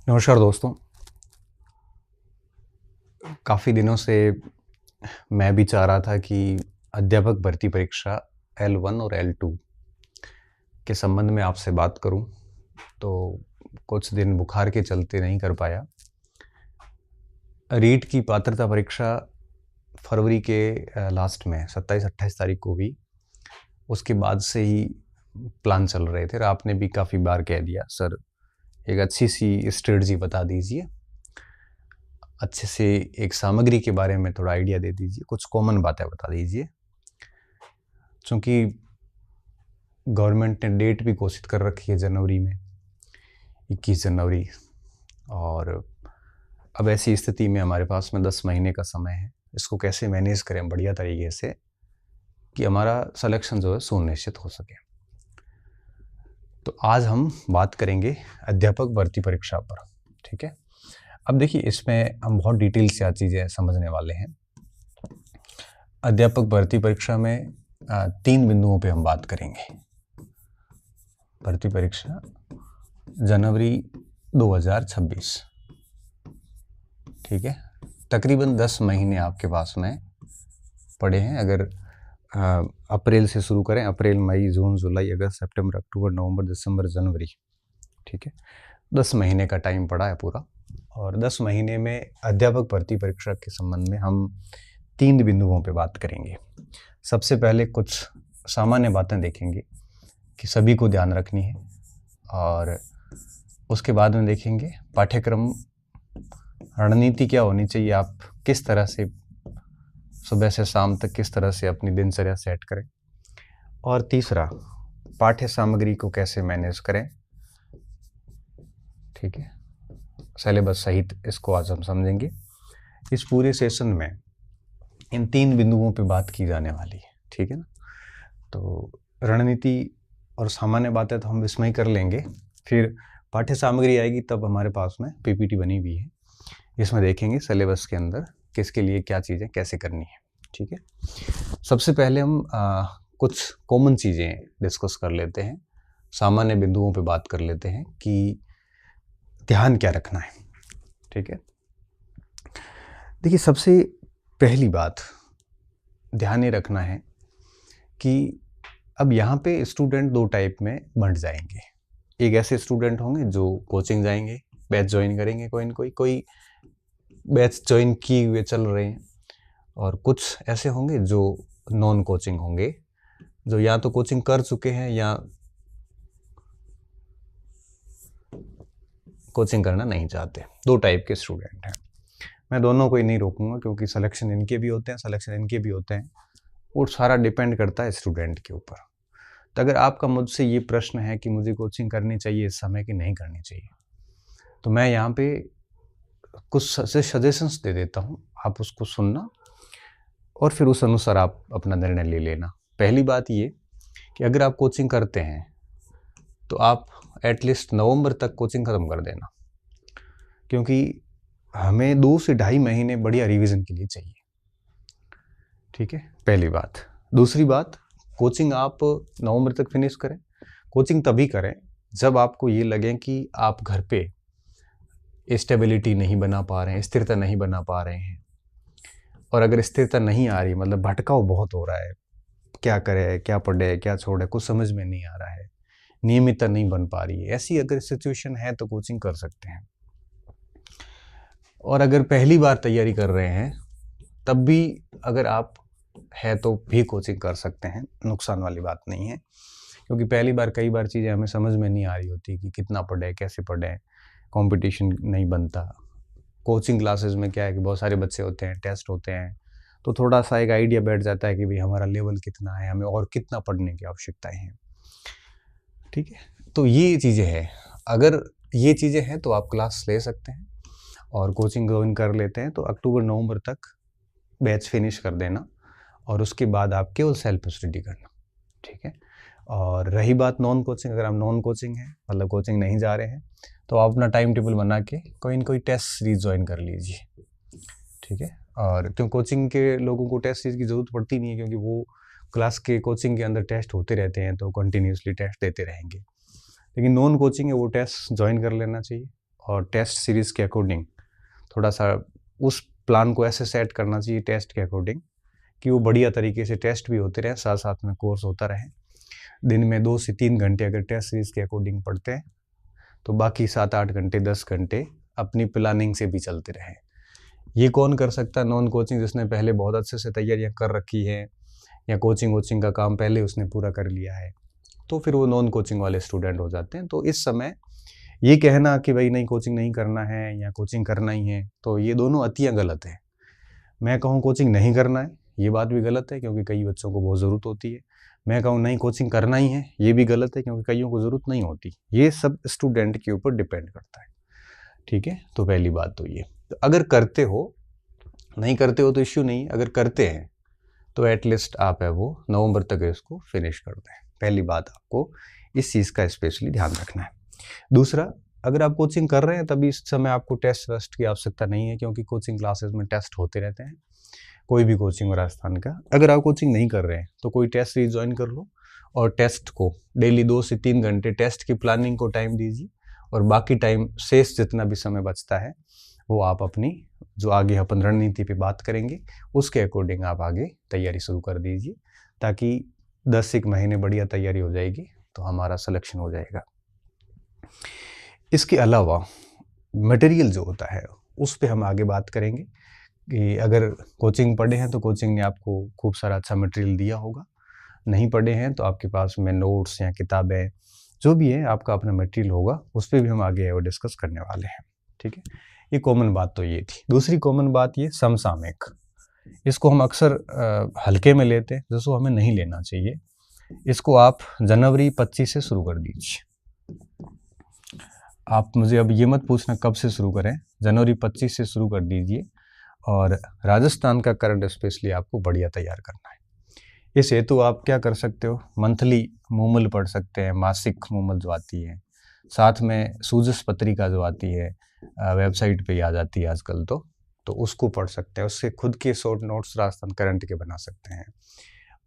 नमस्कार दोस्तों। काफ़ी दिनों से मैं भी चाह रहा था कि अध्यापक भर्ती परीक्षा L1 और L2 के संबंध में आपसे बात करूं, तो कुछ दिन बुखार के चलते नहीं कर पाया। रीट की पात्रता परीक्षा फरवरी के लास्ट में 27-28 तारीख को हुई। उसके बाद से ही प्लान चल रहे थे और आपने भी काफ़ी बार कह दिया, सर एक अच्छी सी स्ट्रेटजी बता दीजिए, अच्छे से एक सामग्री के बारे में थोड़ा आइडिया दे दीजिए, कुछ कॉमन बातें बता दीजिए। चूँकि गवर्नमेंट ने डेट भी घोषित कर रखी है जनवरी में, 21 जनवरी, और अब ऐसी स्थिति में हमारे पास में 10 महीने का समय है। इसको कैसे मैनेज करें बढ़िया तरीके से कि हमारा सिलेक्शन जो है सुनिश्चित हो सके। तो आज हम बात करेंगे अध्यापक भर्ती परीक्षा पर, ठीक है। अब देखिए, इसमें हम बहुत डिटेल से आज चीज़ें समझने वाले हैं। अध्यापक भर्ती परीक्षा में 3 बिंदुओं पे हम बात करेंगे। भर्ती परीक्षा जनवरी 2026, ठीक है। तकरीबन 10 महीने आपके पास में पड़े हैं। अगर अप्रैल से शुरू करें, अप्रैल, मई, जून, जुलाई, अगस्त, सितंबर, अक्टूबर, नवंबर, दिसंबर, जनवरी, ठीक है। 10 महीने का टाइम पड़ा है पूरा। और 10 महीने में अध्यापक भर्ती परीक्षा के संबंध में हम 3 बिंदुओं पे बात करेंगे। सबसे पहले कुछ सामान्य बातें देखेंगे कि सभी को ध्यान रखनी है, और उसके बाद में देखेंगे पाठ्यक्रम रणनीति क्या होनी चाहिए, आप किस तरह से सुबह से शाम तक किस तरह से अपनी दिनचर्या सेट करें, और तीसरा पाठ्य सामग्री को कैसे मैनेज करें, ठीक है, सिलेबस सहित। इसको आज हम समझेंगे। इस पूरे सेशन में इन 3 बिंदुओं पे बात की जाने वाली है, ठीक है ना। तो रणनीति और सामान्य बातें तो हम इसमें ही कर लेंगे, फिर पाठ्य सामग्री आएगी तब हमारे पास में पीपीटी बनी हुई है, इसमें देखेंगे सिलेबस के अंदर किसके लिए क्या चीज़ें कैसे करनी है, ठीक है। सबसे पहले हम कुछ कॉमन चीज़ें डिस्कस कर लेते हैं, सामान्य बिंदुओं पे बात कर लेते हैं कि ध्यान क्या रखना है, ठीक है। देखिए, सबसे पहली बात ध्यान ये रखना है कि अब यहाँ पे स्टूडेंट 2 टाइप में बंट जाएंगे। एक ऐसे स्टूडेंट होंगे जो कोचिंग जाएंगे, बैच ज्वाइन करेंगे, कोई बैच ज्वाइन किए हुए चल रहे हैं, और कुछ ऐसे होंगे जो नॉन कोचिंग होंगे, जो या तो कोचिंग कर चुके हैं या कोचिंग करना नहीं चाहते। 2 टाइप के स्टूडेंट हैं। मैं दोनों को ही नहीं रोकूंगा, क्योंकि सिलेक्शन इनके भी होते हैं, सिलेक्शन इनके भी होते हैं, और सारा डिपेंड करता है स्टूडेंट के ऊपर। तो अगर आपका मुझसे ये प्रश्न है कि मुझे कोचिंग करनी चाहिए इस समय कि नहीं करनी चाहिए, तो मैं यहाँ पे कुछ सजेशंस दे देता हूँ, आप उसको सुनना और फिर उस अनुसार आप अपना निर्णय ले लेना। पहली बात ये कि अगर आप कोचिंग करते हैं तो आप एटलीस्ट नवंबर तक कोचिंग ख़त्म कर देना, क्योंकि हमें 2 से ढाई महीने बढ़िया रिवीजन के लिए चाहिए, ठीक है, पहली बात। दूसरी बात, कोचिंग आप नवंबर तक फिनिश करें। कोचिंग तभी करें जब आपको ये लगे कि आप घर पे स्टेबिलिटी नहीं बना पा रहे हैं, स्थिरता नहीं बना पा रहे हैं, और अगर स्थिरता नहीं आ रही, मतलब भटकाव बहुत हो रहा है, क्या करें, क्या पढ़े, क्या छोड़े, कुछ समझ में नहीं आ रहा है, नियमितता नहीं बन पा रही है, ऐसी अगर सिचुएशन है तो कोचिंग कर सकते हैं। और अगर पहली बार तैयारी कर रहे हैं तब भी अगर आप है तो भी कोचिंग कर सकते हैं, नुकसान वाली बात नहीं है, क्योंकि पहली बार कई बार चीज़ें हमें समझ में नहीं आ रही होती कि कितना पढ़े, कैसे पढ़ें, कंपटीशन नहीं बनता। कोचिंग क्लासेस में क्या है कि बहुत सारे बच्चे होते हैं, टेस्ट होते हैं, तो थोड़ा सा एक आइडिया बैठ जाता है कि भाई हमारा लेवल कितना है, हमें और कितना पढ़ने की आवश्यकताएं हैं, ठीक है। तो ये चीज़ें हैं, अगर ये चीज़ें हैं तो आप क्लास ले सकते हैं और कोचिंग ज्वाइन कर लेते हैं, तो अक्टूबर नवंबर तक बैच फिनिश कर देना, और उसके बाद आप केवल सेल्फ स्टडी करना, ठीक है। और रही बात नॉन कोचिंग, अगर आप नॉन कोचिंग हैं, मतलब कोचिंग नहीं जा रहे हैं, तो आप अपना टाइम टेबल बना के कोई न कोई टेस्ट सीरीज ज्वाइन कर लीजिए, ठीक है। और क्यों कोचिंग के लोगों को टेस्ट सीरीज की ज़रूरत पड़ती नहीं है, क्योंकि वो क्लास के कोचिंग के अंदर टेस्ट होते रहते हैं, तो कंटिन्यूसली टेस्ट देते रहेंगे। लेकिन नॉन कोचिंग है, वो टेस्ट ज्वाइन कर लेना चाहिए, और टेस्ट सीरीज़ के अकॉर्डिंग थोड़ा सा उस प्लान को ऐसे सेट करना चाहिए टेस्ट के अकॉर्डिंग कि वो बढ़िया तरीके से टेस्ट भी होते रहे, साथ साथ में कोर्स होता रहे। दिन में 2 से 3 घंटे अगर टेस्ट सीरीज़ के अकॉर्डिंग पढ़ते हैं तो बाकी 7-8 घंटे 10 घंटे अपनी प्लानिंग से भी चलते रहे। ये कौन कर सकता है? नॉन कोचिंग जिसने पहले बहुत अच्छे से तैयारियां कर रखी है या कोचिंग का काम पहले उसने पूरा कर लिया है, तो फिर वो नॉन कोचिंग वाले स्टूडेंट हो जाते हैं। तो इस समय ये कहना कि भाई नहीं कोचिंग नहीं करना है या कोचिंग करना ही है, तो ये दोनों अतियाँ गलत है। मैं कहूँ कोचिंग नहीं करना है, ये बात भी गलत है क्योंकि कई बच्चों को बहुत ज़रूरत होती है। मैं कहूँ नहीं कोचिंग करना ही है, ये भी गलत है क्योंकि कईयों को ज़रूरत नहीं होती। ये सब स्टूडेंट के ऊपर डिपेंड करता है, ठीक है। तो पहली बात तो ये, तो अगर करते हो, नहीं करते हो तो इश्यू नहीं, अगर करते हैं तो एटलीस्ट आप है वो नवंबर तक इसको फिनिश कर दें। पहली बात आपको इस चीज़ का स्पेशली ध्यान रखना है। दूसरा, अगर आप कोचिंग कर रहे हैं तभी इस समय आपको टेस्ट वेस्ट की आवश्यकता नहीं है क्योंकि कोचिंग क्लासेस में टेस्ट होते रहते हैं, कोई भी कोचिंग हो राजस्थान का। अगर आप कोचिंग नहीं कर रहे हैं तो कोई टेस्ट सीरीज ज्वाइन कर लो और टेस्ट को डेली 2 से 3 घंटे टेस्ट की प्लानिंग को टाइम दीजिए और बाकी टाइम शेष जितना भी समय बचता है वो आप अपनी जो आगे अपन रणनीति पे बात करेंगे उसके अकॉर्डिंग आप आगे तैयारी शुरू कर दीजिए, ताकि 10 महीने बढ़िया तैयारी हो जाएगी तो हमारा सिलेक्शन हो जाएगा। इसके अलावा मटेरियल जो होता है उस पे हम आगे बात करेंगे कि अगर कोचिंग पढ़े हैं तो कोचिंग ने आपको खूब सारा अच्छा मटेरियल दिया होगा, नहीं पढ़े हैं तो आपके पास में नोट्स या किताबें जो भी है आपका अपना मटेरियल होगा, उस पर भी हम आगे वो डिस्कस करने वाले हैं, ठीक है। ये कॉमन बात तो ये थी। दूसरी कॉमन बात ये समसामयिक, इसको हम अक्सर हल्के में लेते हैं, जिसको हमें नहीं लेना चाहिए। इसको आप जनवरी 25 से शुरू कर दीजिए। आप मुझे अब ये मत पूछना कब से शुरू करें, जनवरी 25 से शुरू कर दीजिए और राजस्थान का करंट स्पेशली आपको बढ़िया तैयार करना है। इस हेतु आप क्या कर सकते हो, मंथली मूमल पढ़ सकते हैं, मासिक मूमल जो आती है, साथ में सूजस पत्रिका जो आती है वेबसाइट पे आ जाती है आजकल तो उसको पढ़ सकते हैं। उससे खुद के शॉर्ट नोट्स राजस्थान करंट के बना सकते हैं।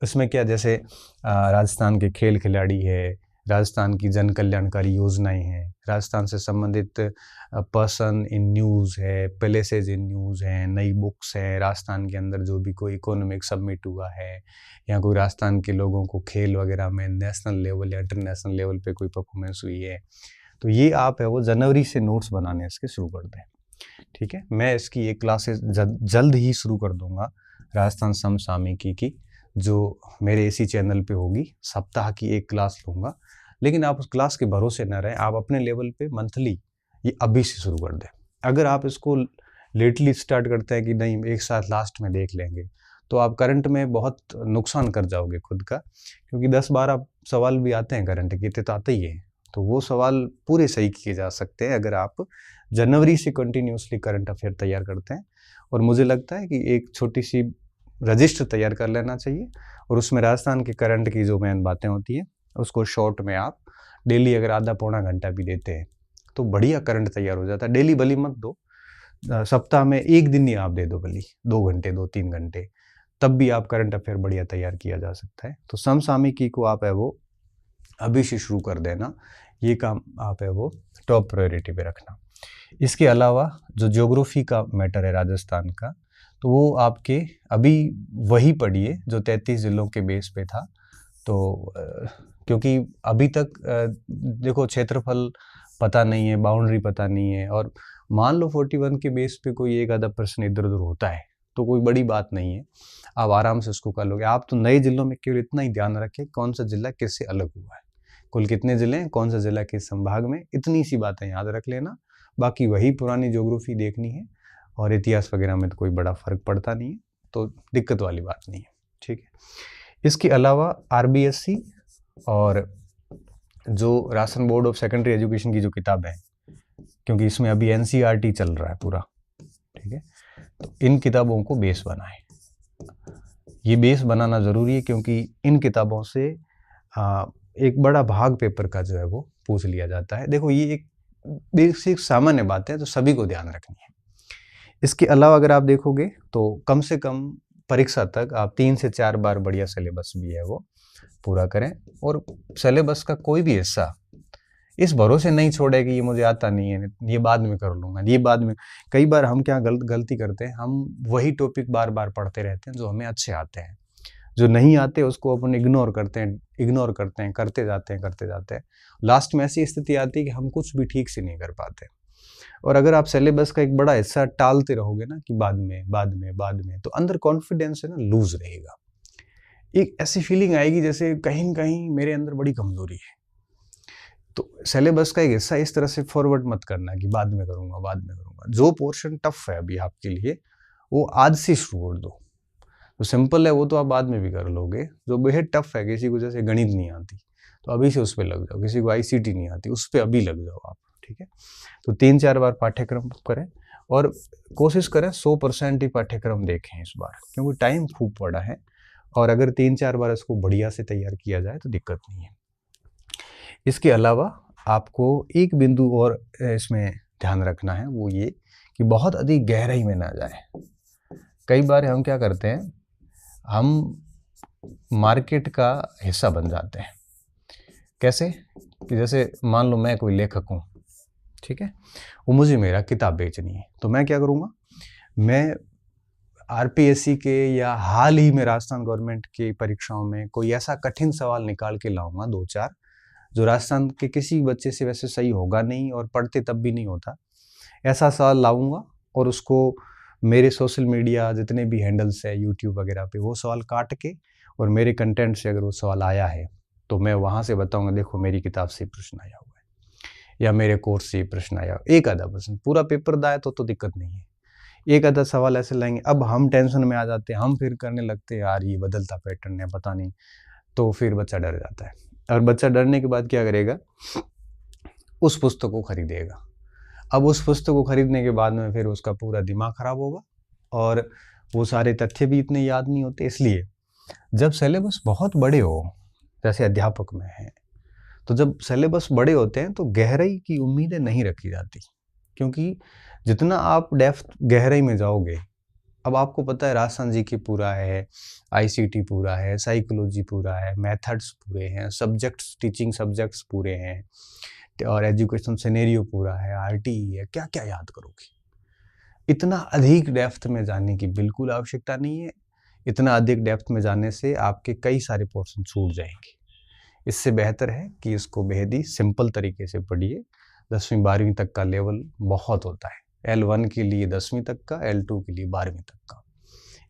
इसमें क्या, जैसे राजस्थान के खेल खिलाड़ी है, राजस्थान की जन कल्याणकारी योजनाएं हैं, राजस्थान से संबंधित पर्सन इन न्यूज़ है, प्लेसेज इन न्यूज़ हैं, नई बुक्स हैं, राजस्थान के अंदर जो भी कोई इकोनॉमिक समिट हुआ है या कोई राजस्थान के लोगों को खेल वगैरह में नेशनल लेवल या इंटरनेशनल लेवल पे कोई परफॉर्मेंस हुई है, तो ये आप है वो जनवरी से नोट्स बनाने इसके शुरू कर दें, ठीक है। मैं इसकी एक क्लासेस जल्द ही शुरू कर दूंगा राजस्थान समसामयिकी की, जो मेरे इसी चैनल पे होगी। सप्ताह की एक क्लास लूँगा, लेकिन आप उस क्लास के भरोसे न रहें, आप अपने लेवल पे मंथली ये अभी से शुरू कर दें। अगर आप इसको लेटली स्टार्ट करते हैं कि नहीं एक साथ लास्ट में देख लेंगे, तो आप करंट में बहुत नुकसान कर जाओगे खुद का, क्योंकि 10-12 सवाल भी आते हैं करंट के, तो आते ही है, तो वो सवाल पूरे सही किए जा सकते हैं अगर आप जनवरी से कंटिन्यूसली करंट अफेयर तैयार करते हैं। और मुझे लगता है कि एक छोटी सी रजिस्टर तैयार कर लेना चाहिए और उसमें राजस्थान के करंट की जो मेन बातें होती हैं उसको शॉर्ट में आप डेली अगर आधा पौना घंटा भी देते हैं तो बढ़िया करंट तैयार हो जाता है। डेली भली मत दो, सप्ताह में एक दिन ही आप दे दो, भली 2 घंटे 2-3 घंटे, तब भी आप करंट अफेयर बढ़िया तैयार किया जा सकता है। तो समसामयिकी को आप है वो अभी से शुरू कर देना, ये काम आप है वो टॉप प्रायोरिटी पे रखना। इसके अलावा जो ज्योग्राफी का मैटर है राजस्थान का, तो वो आपके अभी वही पढ़िए जो 33 जिलों के बेस पे था। तो क्योंकि अभी तक देखो क्षेत्रफल पता नहीं है, बाउंड्री पता नहीं है, और मान लो 41 के बेस पे कोई एक आधा प्रश्न इधर उधर होता है तो कोई बड़ी बात नहीं है, आप आराम से उसको कर लोगे। आप तो नए जिलों में केवल इतना ही ध्यान रखें कौन सा जिला किससे अलग हुआ है, कुल कितने जिले हैं, कौन सा जिला किस संभाग में, इतनी सी बातें याद रख लेना। बाकी वही पुरानी ज्योग्राफी देखनी है और इतिहास वगैरह में तो कोई बड़ा फर्क पड़ता नहीं है, तो दिक्कत वाली बात नहीं है, ठीक है। इसके अलावा RBSC और जो Rajasthan board of secondary education की जो किताबें हैं, क्योंकि इसमें अभी NCERT चल रहा है पूरा, ठीक है, तो इन किताबों को बेस बनाएं। ये बेस बनाना ज़रूरी है क्योंकि इन किताबों से एक बड़ा भाग पेपर का जो है वो पूछ लिया जाता है। देखो ये एक बेसिक सामान्य बात है, तो सभी को ध्यान रखनी है। इसके अलावा अगर आप देखोगे तो कम से कम परीक्षा तक आप 3 से 4 बार बढ़िया सिलेबस भी है वो पूरा करें, और सिलेबस का कोई भी हिस्सा इस भरोसे नहीं छोड़े कि ये मुझे आता नहीं है, ये बाद में कर लूँगा, ये बाद में। कई बार हम क्या गलती करते हैं, हम वही टॉपिक बार-बार पढ़ते रहते हैं जो हमें अच्छे आते हैं। जो नहीं आते उसको अपन इग्नोर करते हैं, करते जाते हैं। लास्ट में ऐसी स्थिति आती है कि हम कुछ भी ठीक से नहीं कर पाते। और अगर आप सिलेबस का एक बड़ा हिस्सा टालते रहोगे ना कि बाद में, तो अंदर कॉन्फिडेंस है ना लूज़ रहेगा। एक ऐसी फीलिंग आएगी जैसे कहीं न कहीं मेरे अंदर बड़ी कमज़ोरी है। तो सिलेबस का एक हिस्सा इस तरह से फॉरवर्ड मत करना कि बाद में करूँगा। जो पोर्शन टफ है अभी आपके लिए, वो आज से शुरू कर दो। जो सिंपल है वो तो आप बाद में भी कर लोगे। जो बेहद टफ है, किसी को जैसे गणित नहीं आती, तो अभी से उस पे लग जाओ। किसी को आईसीटी नहीं आती, उस पे अभी लग जाओ आप, ठीक है? तो 3-4 बार पाठ्यक्रम करें और कोशिश करें 100% ही पाठ्यक्रम देखें इस बार, क्योंकि टाइम खूब पड़ा है और अगर 3-4 बार इसको बढ़िया से तैयार किया जाए तो दिक्कत नहीं है। इसके अलावा आपको एक बिंदु और इसमें ध्यान रखना है, वो ये कि बहुत अधिक गहराई में ना जाए। कई बार हम क्या करते हैं, हम मार्केट का हिस्सा बन जाते हैं। कैसे? कि जैसे मान लो मैं कोई लेखक हूँ, ठीक है? वो मुझे मेरा किताब बेचनी है, तो मैं क्या करूँगा, मैं आरपीएससी के या हाल ही में राजस्थान गवर्नमेंट की परीक्षाओं में कोई ऐसा कठिन सवाल निकाल के लाऊंगा 2-4, जो राजस्थान के किसी बच्चे से वैसे सही होगा नहीं और पढ़ते तब भी नहीं होता। ऐसा सवाल लाऊंगा और उसको मेरे सोशल मीडिया जितने भी हैंडल्स है यूट्यूब वगैरह पे, वो सवाल काट के और मेरे कंटेंट से अगर वो सवाल आया है तो मैं वहाँ से बताऊंगा, देखो मेरी किताब से प्रश्न आया हुआ है या मेरे कोर्स से प्रश्न आया, एक आधा प्रश्न। पूरा पेपर दाए तो दिक्कत नहीं है, एक आधा सवाल ऐसे लाएंगे। अब हम टेंशन में आ जाते हैं, हम फिर करने लगते हैं यार ये बदलता पैटर्न है पता नहीं, तो फिर बच्चा डर जाता है। और बच्चा डरने के बाद क्या करेगा, उस पुस्तक को खरीदेगा। अब उस पुस्तक को खरीदने के बाद में फिर उसका पूरा दिमाग खराब होगा और वो सारे तथ्य भी इतने याद नहीं होते। इसलिए जब सिलेबस बहुत बड़े हो, जैसे अध्यापक में है, तो जब सिलेबस बड़े होते हैं तो गहराई की उम्मीदें नहीं रखी जाती, क्योंकि जितना आप डेप्थ गहराई में जाओगे, अब आपको पता है राजस्थान जीके पूरा है, आईसीटी पूरा है, साइकोलॉजी पूरा है, मेथड्स पूरे हैं, सब्जेक्ट्स टीचिंग सब्जेक्ट्स पूरे हैं और एजुकेशन सिनेरियो पूरा है, आरटीई है, क्या क्या याद करोगे। इतना अधिक डेप्थ में जाने की बिल्कुल आवश्यकता नहीं है। इतना अधिक डेप्थ में जाने से आपके कई सारे पोर्शन छूट जाएंगे। इससे बेहतर है कि इसको बेहद ही सिंपल तरीके से पढ़िए। 10वीं 12वीं तक का लेवल बहुत होता है, L1 के लिए 10वीं तक का, L2 के लिए 12वीं तक का।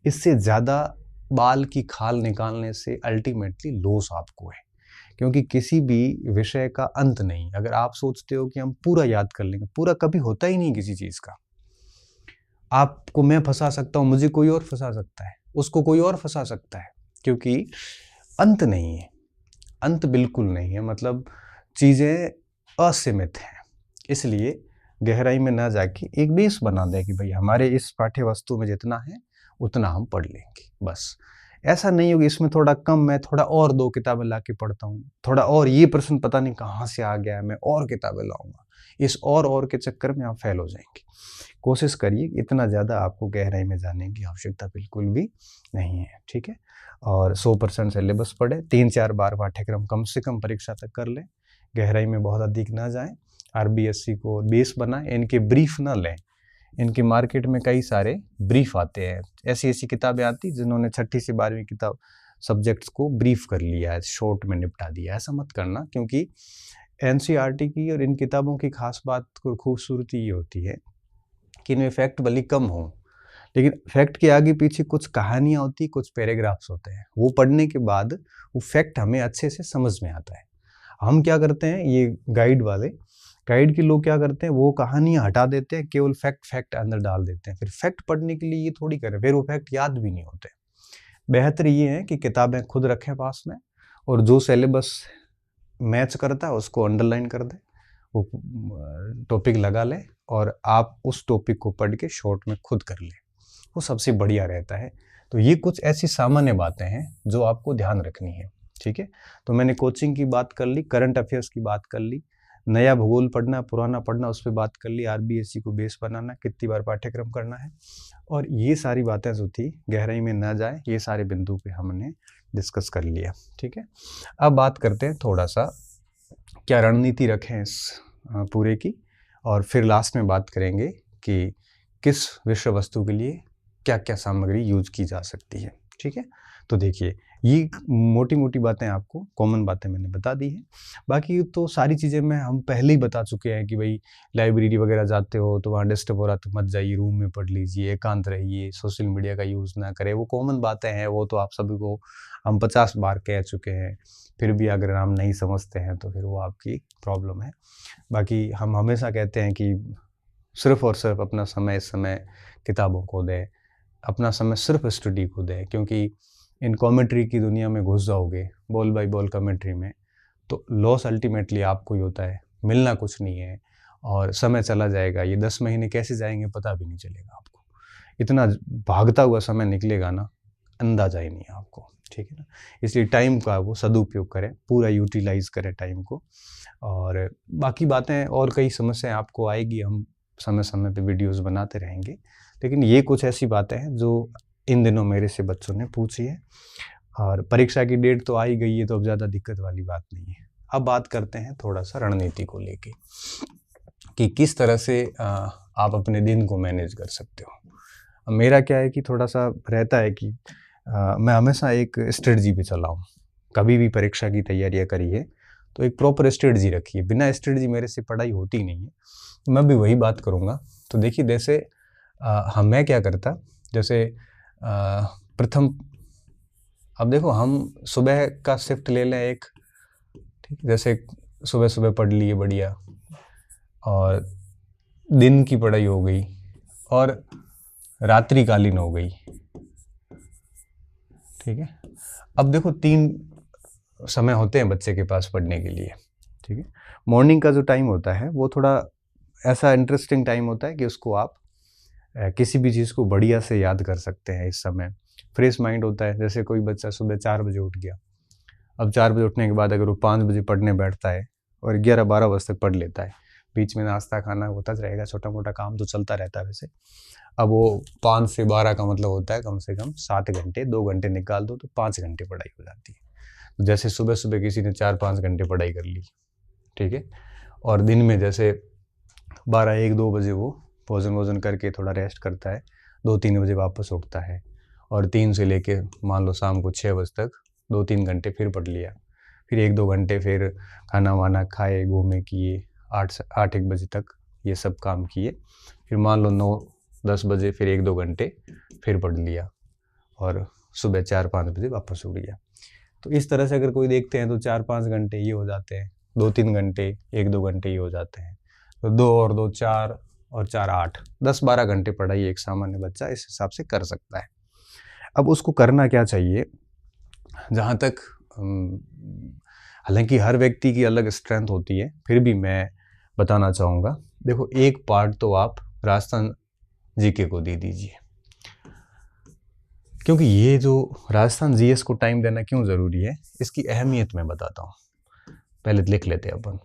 इससे ज़्यादा बाल की खाल निकालने से अल्टीमेटली लॉस आपको है, क्योंकि किसी भी विषय का अंत नहीं। अगर आप सोचते हो कि हम पूरा याद कर लेंगे, पूरा कभी होता ही नहीं किसी चीज़ का। आपको मैं फंसा सकता हूँ, मुझे कोई और फंसा सकता है, उसको कोई और फंसा सकता है, क्योंकि अंत नहीं है, अंत बिल्कुल नहीं है। मतलब चीज़ें असीमित हैं। इसलिए गहराई में ना जाके एक बेस बना दें कि भाई हमारे इस पाठ्य वस्तु में जितना है उतना हम पढ़ लेंगे, बस। ऐसा नहीं होगी इसमें थोड़ा कम, मैं थोड़ा और 2 किताबें ला के पढ़ता हूँ, थोड़ा और ये प्रश्न पता नहीं कहाँ से आ गया है, मैं और किताबें लाऊंगा। इस और के चक्कर में आप फेल हो जाएंगे। कोशिश करिए, इतना ज़्यादा आपको गहराई में जाने की आवश्यकता बिल्कुल भी नहीं है, ठीक है? और 100% सिलेबस पढ़े, 3-4 बार पाठ्यक्रम कम से कम परीक्षा तक कर लें, गहराई में बहुत अधिक ना जाएं, आरबीएससी को बेस बनाएं, इनके ब्रीफ ना लें। इनके मार्केट में कई सारे ब्रीफ आते हैं, ऐसी किताबें आती जिन्होंने 6ठी से 12वीं किताब सब्जेक्ट्स को ब्रीफ कर लिया है, शॉर्ट में निपटा दिया। ऐसा मत करना, क्योंकि एनसीईआरटी की और इन किताबों की खास बात और खूबसूरती ये होती है कि इनमें फैक्ट भले कम हो, लेकिन फैक्ट के आगे पीछे कुछ कहानियाँ होती, कुछ पैराग्राफ्स होते हैं। वो पढ़ने के बाद वो फैक्ट हमें अच्छे से समझ में आता है। हम क्या करते हैं, ये गाइड के लोग क्या करते हैं, वो कहानियाँ हटा देते हैं, केवल फैक्ट अंदर डाल देते हैं। फिर फैक्ट पढ़ने के लिए ये थोड़ी करें, फिर वो फैक्ट याद भी नहीं होते। बेहतर ये है कि किताबें खुद रखें पास में और जो सिलेबस मैच करता है उसको अंडरलाइन कर दें, वो टॉपिक लगा लें और आप उस टॉपिक को पढ़ के शॉर्ट में खुद कर लें, वो सबसे बढ़िया रहता है। तो ये कुछ ऐसी सामान्य बातें हैं जो आपको ध्यान रखनी है, ठीक है? तो मैंने कोचिंग की बात कर ली, करंट अफेयर्स की बात कर ली, नया भूगोल पढ़ना, पुराना पढ़ना, उस पर बात कर ली, आरबीएससी को बेस बनाना, कितनी बार पाठ्यक्रम करना है, और ये सारी बातें जो थी गहराई में ना जाए, ये सारे बिंदु पे हमने डिस्कस कर लिया, ठीक है? अब बात करते हैं थोड़ा सा क्या रणनीति रखें इस पूरे की, और फिर लास्ट में बात करेंगे कि किस विषय वस्तु के लिए क्या क्या सामग्री यूज की जा सकती है। ठीक है, तो देखिए ये मोटी मोटी बातें आपको, कॉमन बातें मैंने बता दी है। बाकी तो सारी चीज़ें मैं हम पहले ही बता चुके हैं कि भाई लाइब्रेरी वगैरह जाते हो तो वहाँ डिस्टर्ब हो रहा तो मत जाइए, रूम में पढ़ लीजिए, एकांत रहिए, सोशल मीडिया का यूज़ ना करें। वो कॉमन बातें हैं, वो तो आप सभी को हम 50 बार कह चुके हैं। फिर भी अगर हम नहीं समझते हैं तो फिर वो आपकी प्रॉब्लम है। बाकी हम हमेशा कहते हैं कि सिर्फ़ और सिर्फ अपना समय इस समय किताबों को दें, अपना समय सिर्फ स्टडी को दें, क्योंकि इन कमेंट्री की दुनिया में घुस जाओगे, बॉल बाय बॉल कमेंट्री में, तो लॉस अल्टीमेटली आपको ही होता है, मिलना कुछ नहीं है और समय चला जाएगा। ये 10 महीने कैसे जाएंगे पता भी नहीं चलेगा आपको, इतना भागता हुआ समय निकलेगा ना, अंदाजा ही नहीं है आपको। ठीक है ना, इसलिए टाइम का वो सदुपयोग करें, पूरा यूटिलाइज करें टाइम को। और बाकी बातें और कई समस्याएं आपको आएगी, हम समय समय पे वीडियोस बनाते रहेंगे, लेकिन ये कुछ ऐसी बातें हैं जो इन दिनों मेरे से बच्चों ने पूछी है। और परीक्षा की डेट तो आ ही गई है, तो अब ज़्यादा दिक्कत वाली बात नहीं है। अब बात करते हैं थोड़ा सा रणनीति को लेके कि किस तरह से आप अपने दिन को मैनेज कर सकते हो। अब मेरा क्या है कि थोड़ा सा रहता है कि मैं हमेशा एक स्ट्रेटजी पे चला हूँ। कभी भी परीक्षा की तैयारियाँ करी है तो एक प्रॉपर स्ट्रेटजी रखी है, बिना स्ट्रेटजी मेरे से पढ़ाई होती नहीं है। मैं भी वही बात करूँगा। तो देखिए जैसे मैं क्या करता, जैसे प्रथम, अब देखो हम सुबह का शिफ्ट ले लें एक, ठीक, जैसे सुबह सुबह पढ़ लिए बढ़िया, और दिन की पढ़ाई हो गई और रात्रिकालीन हो गई। ठीक है, अब देखो 3 समय होते हैं बच्चे के पास पढ़ने के लिए। ठीक है, मॉर्निंग का जो टाइम होता है वो थोड़ा ऐसा इंटरेस्टिंग टाइम होता है कि उसको आप किसी भी चीज़ को बढ़िया से याद कर सकते हैं। इस समय फ्रेश माइंड होता है। जैसे कोई बच्चा सुबह 4 बजे उठ गया, अब 4 बजे उठने के बाद अगर वो 5 बजे पढ़ने बैठता है और 11-12 बजे तक पढ़ लेता है, बीच में नाश्ता खाना होता रहेगा, छोटा मोटा काम तो चलता रहता है वैसे। अब वो 5 से 12 का मतलब होता है कम से कम 7 घंटे, 2 घंटे निकाल दो तो 5 घंटे पढ़ाई हो जाती है। तो जैसे सुबह सुबह किसी ने 4-5 घंटे पढ़ाई कर ली, ठीक है, और दिन में जैसे 12-1-2 बजे वो भोजन करके थोड़ा रेस्ट करता है, 2-3 बजे वापस उठता है, और 3 से लेके मान लो शाम को 6 बजे तक 2-3 घंटे फिर पढ़ लिया, फिर 1-2 घंटे फिर खाना वाना खाए, घूमे किए, 8-1 बजे तक ये सब काम किए, फिर मान लो 9-10 बजे फिर 1-2 घंटे फिर पढ़ लिया, और सुबह 4-5 बजे वापस उठ गया। तो इस तरह से अगर कोई देखते हैं तो 4-5 घंटे ये हो जाते हैं, 2-3 घंटे 1-2 घंटे ये हो जाते हैं, तो 2 और 2 4 और 4 8, 10-12 घंटे पढ़ाई एक सामान्य बच्चा इस हिसाब से कर सकता है। अब उसको करना क्या चाहिए, जहाँ तक हालांकि हर व्यक्ति की अलग स्ट्रेंथ होती है, फिर भी मैं बताना चाहूँगा। देखो एक पार्ट तो आप राजस्थान जीके को दे दीजिए, क्योंकि ये जो राजस्थान जीएस को टाइम देना क्यों ज़रूरी है, इसकी अहमियत मैं बताता हूँ। पहले लिख लेते हैं अपन।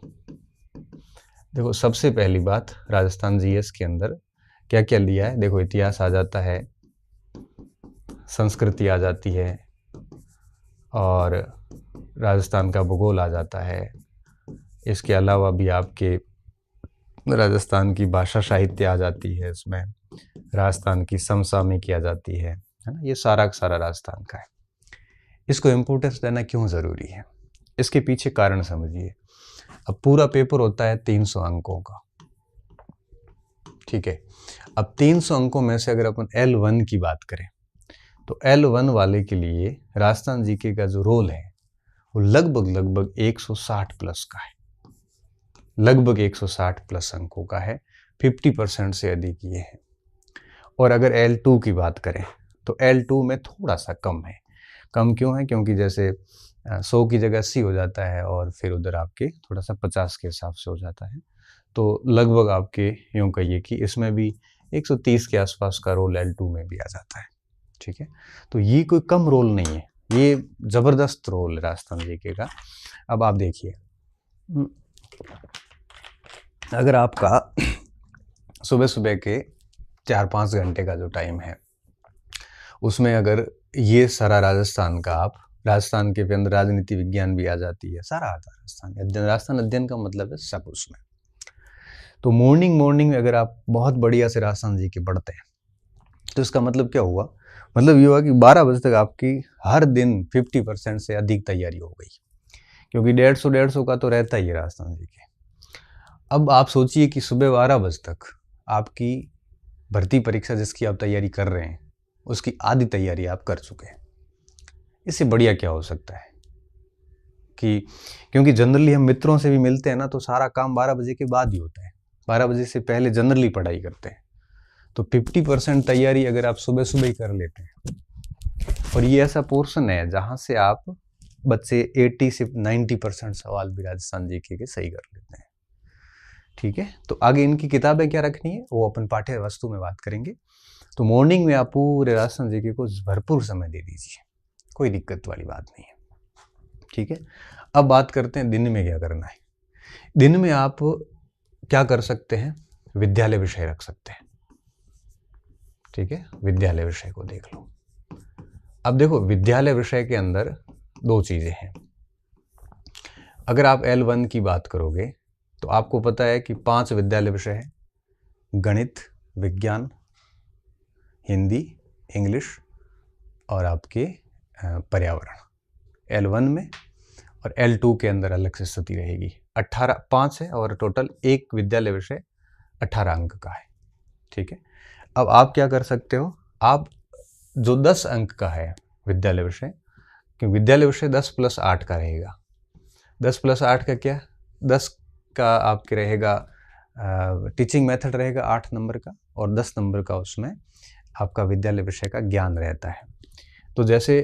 देखो सबसे पहली बात, राजस्थान जीएस के अंदर क्या क्या लिया है। देखो इतिहास आ जाता है, संस्कृति आ जाती है, और राजस्थान का भूगोल आ जाता है। इसके अलावा भी आपके राजस्थान की भाषा साहित्य आ जाती है, इसमें राजस्थान की समसामयिकी आ जाती है ना। ये सारा का सारा राजस्थान का है। इसको इम्पोर्टेंस देना क्यों ज़रूरी है, इसके पीछे कारण समझिए। अब पूरा पेपर होता है 300 अंकों का, ठीक है। अब 300 अंकों में से अगर अपन L1 की बात करें तो L1 वाले के लिए राजस्थान जीके का जो रोल है वो लगभग 160 प्लस का है, लगभग 160 प्लस अंकों का है, 50% से अधिक ये है। और अगर L2 की बात करें तो L2 में थोड़ा सा कम है। कम क्यों है, क्योंकि जैसे 100 की जगह 80 हो जाता है, और फिर उधर आपके थोड़ा सा 50 के हिसाब से हो जाता है। तो लगभग आपके यूँ कहिए कि इसमें भी 130 के आसपास का रोल L2 में भी आ जाता है, ठीक है। तो ये कोई कम रोल नहीं है, ये ज़बरदस्त रोल है राजस्थान जीके का। अब आप देखिए, अगर आपका सुबह सुबह के 4-5 घंटे का जो टाइम है, उसमें अगर ये सारा राजस्थान का आप राजस्थान के अंदर राजनीति विज्ञान भी आ जाती है, सारा आता है राजस्थान अध्ययन। राजस्थान अध्ययन का मतलब है सब उसमें। तो मॉर्निंग में अगर आप बहुत बढ़िया से राजस्थान जी के पढ़ते हैं तो इसका मतलब क्या हुआ, मतलब ये हुआ कि 12 बजे तक आपकी हर दिन 50% से अधिक तैयारी हो गई, क्योंकि 150 का तो रहता ही है राजस्थान जी के। अब आप सोचिए कि सुबह 12 बजे तक आपकी भर्ती परीक्षा जिसकी आप तैयारी कर रहे हैं उसकी आधी तैयारी आप कर चुके हैं। इससे बढ़िया क्या हो सकता है कि, क्योंकि जनरली हम मित्रों से भी मिलते हैं ना, तो सारा काम 12 बजे के बाद ही होता है, 12 बजे से पहले जनरली पढ़ाई करते हैं। तो 50% तैयारी अगर आप सुबह सुबह ही कर लेते हैं, और ये ऐसा पोर्शन है जहाँ से आप बच्चे 80 से 90% सवाल भी राजस्थान जीके के सही कर लेते हैं। ठीक है, तो आगे इनकी किताबें क्या रखनी है वो अपन पाठ्य वस्तु में बात करेंगे। तो मॉर्निंग में आप पूरे राजस्थान जीके को भरपूर समय दे दीजिए, कोई दिक्कत वाली बात नहीं है। ठीक है, अब बात करते हैं दिन में क्या करना है। दिन में आप क्या कर सकते हैं, विद्यालय विषय रख सकते हैं। ठीक है, विद्यालय विषय को देख लो। अब देखो, विद्यालय विषय के अंदर दो चीजें हैं। अगर आप L1 की बात करोगे तो आपको पता है कि 5 विद्यालय विषय है, गणित, विज्ञान, हिंदी, इंग्लिश और आपके पर्यावरण L1 में, और L2 के अंदर अलग से स्थिति रहेगी। 5 है और टोटल एक विद्यालय विषय 18 अंक का है। ठीक है, अब आप क्या कर सकते हो, आप जो 10 अंक का है विद्यालय विषय, क्योंकि विद्यालय विषय 10 + 8 का रहेगा। 10 + 8 का क्या, 10 का आपके रहेगा टीचिंग मेथड रहेगा 8 नंबर का, और 10 नंबर का उसमें आपका विद्यालय विषय का ज्ञान रहता है। तो जैसे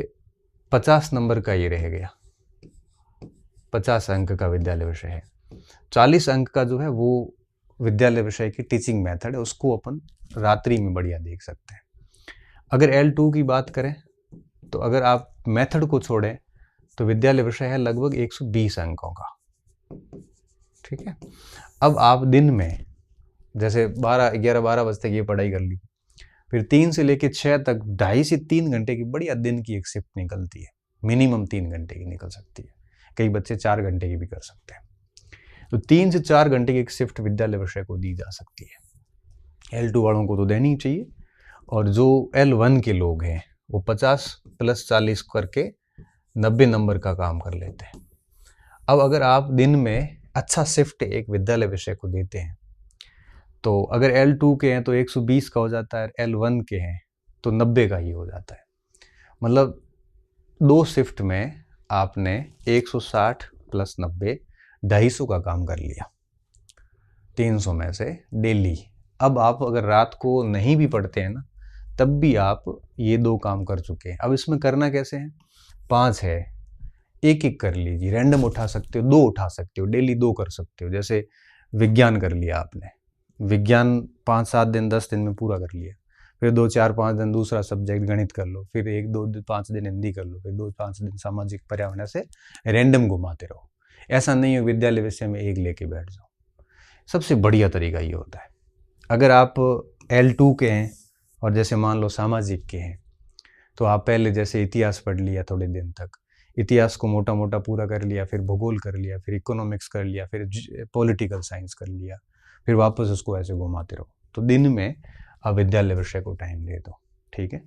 50 नंबर का ये रह गया, 50 अंक का विद्यालय विषय है। 40 अंक का जो है वो विद्यालय विषय की टीचिंग मेथड है, उसको अपन रात्रि में बढ़िया देख सकते हैं। अगर L2 की बात करें तो अगर आप मेथड को छोड़ें तो विद्यालय विषय है लगभग 120 अंकों का। ठीक है, अब आप दिन में जैसे 11-12 बजे तक ये पढ़ाई कर ली, फिर 3 से लेकर 6 तक 2.5 से 3 घंटे की बढ़िया दिन की एक शिफ्ट निकलती है, मिनिमम 3 घंटे की निकल सकती है, कई बच्चे 4 घंटे की भी कर सकते हैं। तो 3 से 4 घंटे की एक शिफ्ट विद्यालय विषय को दी जा सकती है। L2 वालों को तो देनी ही चाहिए, और जो L1 के लोग हैं वो 50 + 40 करके 90 नंबर का काम कर लेते हैं। अब अगर आप दिन में अच्छा शिफ्ट एक विद्यालय विषय को देते हैं, तो अगर L2 के हैं तो 120 का हो जाता है, L1 के हैं तो 90 का ही हो जाता है। मतलब 2 शिफ्ट में आपने 160 + 90 250 का काम कर लिया 300 में से डेली। अब आप अगर रात को नहीं भी पढ़ते हैं ना, तब भी आप ये 2 काम कर चुके हैं। अब इसमें करना कैसे है, 5 है, एक कर लीजिए, रैंडम उठा सकते हो, 2 उठा सकते हो, डेली 2 कर सकते हो। जैसे विज्ञान कर लिया आपने, विज्ञान 5-7 दिन 10 दिन में पूरा कर लिया, फिर 2-4-5 दिन दूसरा सब्जेक्ट गणित कर लो, फिर 1-2-5 दिन हिंदी कर लो, फिर 2-5 दिन सामाजिक पर्यावरण, से रैंडम घुमाते रहो। ऐसा नहीं हो विद्यालय विषय में एक लेके बैठ जाओ। सबसे बढ़िया तरीका ये होता है, अगर आप L2 के हैं और जैसे मान लो सामाजिक के हैं, तो आप पहले जैसे इतिहास पढ़ लिया थोड़े दिन तक, इतिहास को मोटा मोटा पूरा कर लिया, फिर भूगोल कर लिया, फिर इकोनॉमिक्स कर लिया, फिर पॉलिटिकल साइंस कर लिया, फिर वापस उसको ऐसे घुमाते रहो। तो दिन में आप विद्यालय विषय को टाइम दे दो। ठीक है,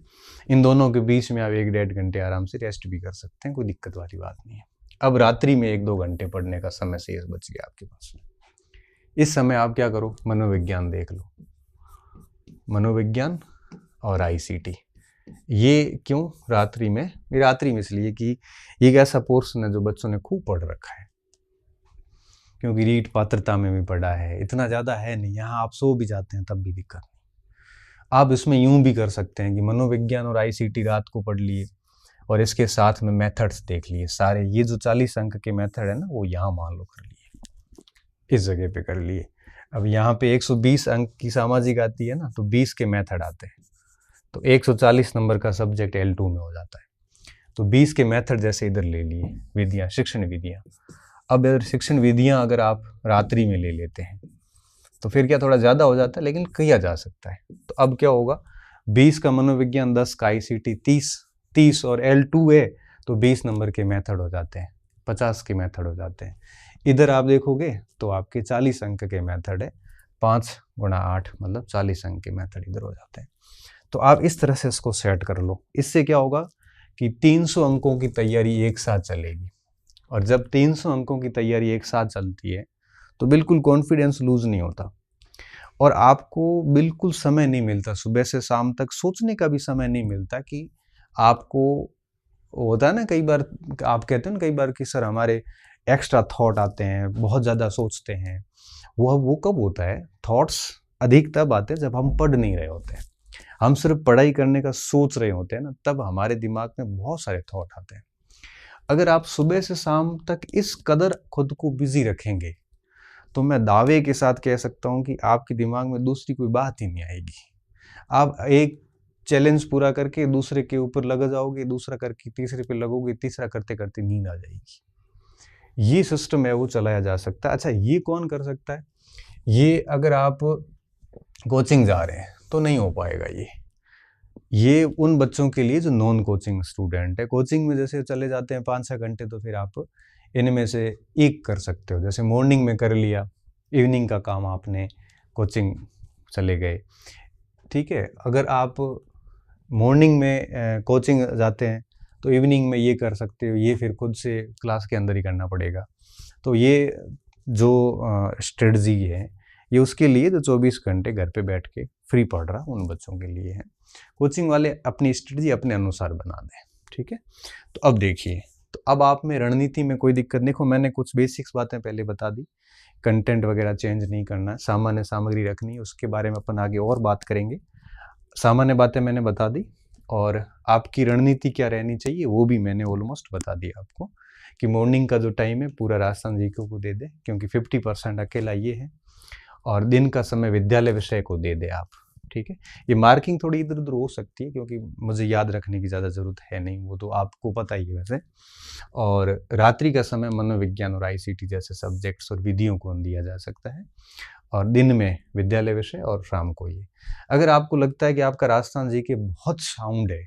इन दोनों के बीच में आप 1-1.5 घंटे आराम से रेस्ट भी कर सकते हैं, कोई दिक्कत वाली बात नहीं है। अब रात्रि में 1-2 घंटे पढ़ने का समय शेष बच गया आपके पास। इस समय आप क्या करो, मनोविज्ञान देख लो, मनोविज्ञान और ICT। ये क्यों रात्रि में, रात्रि में इसलिए कि ये एक ऐसा पोर्शन है जो बच्चों ने खूब पढ़ रखा है, क्योंकि रीट पात्रता में भी पढ़ा है, इतना ज़्यादा है नहीं, यहाँ आप सो भी जाते हैं तब भी दिक्कत नहीं। आप इसमें यूं भी कर सकते हैं कि मनोविज्ञान और ICT रात को पढ़ लिए और इसके साथ में मेथड्स देख लिए सारे। ये जो 40 अंक के मेथड है ना, वो यहाँ मान लो कर लिए, इस जगह पे कर लिए। अब यहाँ पे 120 अंक की सामाजिक आती है ना, तो 20 के मेथड आते हैं, तो 140 नंबर का सब्जेक्ट L2 में हो जाता है। तो 20 के मेथड जैसे इधर ले लिए, विधियाँ, शिक्षण विधियाँ। अब अगर शिक्षण विधियाँ अगर आप रात्रि में ले लेते हैं तो फिर क्या थोड़ा ज़्यादा हो जाता है, लेकिन किया जा सकता है। तो अब क्या होगा, 20 का मनोविज्ञान, 10 का ICT, 30 और L2 है तो 20 नंबर के मेथड हो जाते हैं, 50 के मेथड हो जाते हैं। इधर आप देखोगे तो आपके 40 अंक के मेथड है, 5 गुणा 8 मतलब 40 अंक के मेथड इधर हो जाते हैं। तो आप इस तरह से इसको सेट कर लो। इससे क्या होगा कि 300 अंकों की तैयारी एक साथ चलेगी, और जब 300 अंकों की तैयारी एक साथ चलती है तो बिल्कुल कॉन्फिडेंस लूज नहीं होता, और आपको बिल्कुल समय नहीं मिलता, सुबह से शाम तक सोचने का भी समय नहीं मिलता कि आपको होता है ना कई बार, आप कहते हैं ना कई बार कि सर हमारे एक्स्ट्रा थॉट आते हैं, बहुत ज़्यादा सोचते हैं। वो कब होता है? थॉट्स अधिक तब आते हैं जब हम पढ़ नहीं रहे होते हैं, हम सिर्फ पढ़ाई करने का सोच रहे होते हैं ना, तब हमारे दिमाग में बहुत सारे थॉट आते हैं। अगर आप सुबह से शाम तक इस कदर खुद को बिजी रखेंगे तो मैं दावे के साथ कह सकता हूं कि आपके दिमाग में दूसरी कोई बात ही नहीं आएगी। आप एक चैलेंज पूरा करके दूसरे के ऊपर लग जाओगे, दूसरा करके तीसरे पे लगोगे, तीसरा करते करते नींद आ जाएगी। ये सिस्टम है वो चलाया जा सकता है। अच्छा, ये कौन कर सकता है? ये अगर आप कोचिंग जा रहे हैं तो नहीं हो पाएगा। ये उन बच्चों के लिए जो नॉन कोचिंग स्टूडेंट है। कोचिंग में जैसे चले जाते हैं 5-6 घंटे, तो फिर आप इनमें से एक कर सकते हो। जैसे मॉर्निंग में कर लिया, इवनिंग का काम आपने कोचिंग चले गए, ठीक है। अगर आप मॉर्निंग में कोचिंग जाते हैं तो इवनिंग में ये कर सकते हो, ये फिर खुद से क्लास के अंदर ही करना पड़ेगा। तो ये जो स्ट्रेटजी है ये उसके लिए जो 24 घंटे घर पे बैठ के फ्री पढ़ रहा उन बच्चों के लिए है। कोचिंग वाले अपनी स्ट्रेटजी अपने अनुसार बना दें, ठीक है। तो अब देखिए, तो अब आप में रणनीति में कोई दिक्कत, देखो मैंने कुछ बेसिक्स बातें पहले बता दी, कंटेंट वगैरह चेंज नहीं करना है, सामान्य सामग्री रखनी है, उसके बारे में अपन आगे और बात करेंगे। सामान्य बातें मैंने बता दी, और आपकी रणनीति क्या रहनी चाहिए वो भी मैंने ऑलमोस्ट बता दिया आपको, कि मॉर्निंग का जो टाइम है पूरा राजस्थान जीके को दे दे, क्योंकि 50% अकेला ये है, और दिन का समय विद्यालय विषय को दे दे आप, ठीक है। ये मार्किंग थोड़ी इधर उधर हो सकती है क्योंकि मुझे याद रखने की ज़्यादा ज़रूरत है नहीं, वो तो आपको पता ही है वैसे। और रात्रि का समय मनोविज्ञान और आईसीटी जैसे सब्जेक्ट्स और विधियों को दिया जा सकता है, और दिन में विद्यालय विषय, और शाम को ये। अगर आपको लगता है कि आपका राजस्थान जीके बहुत साउंड है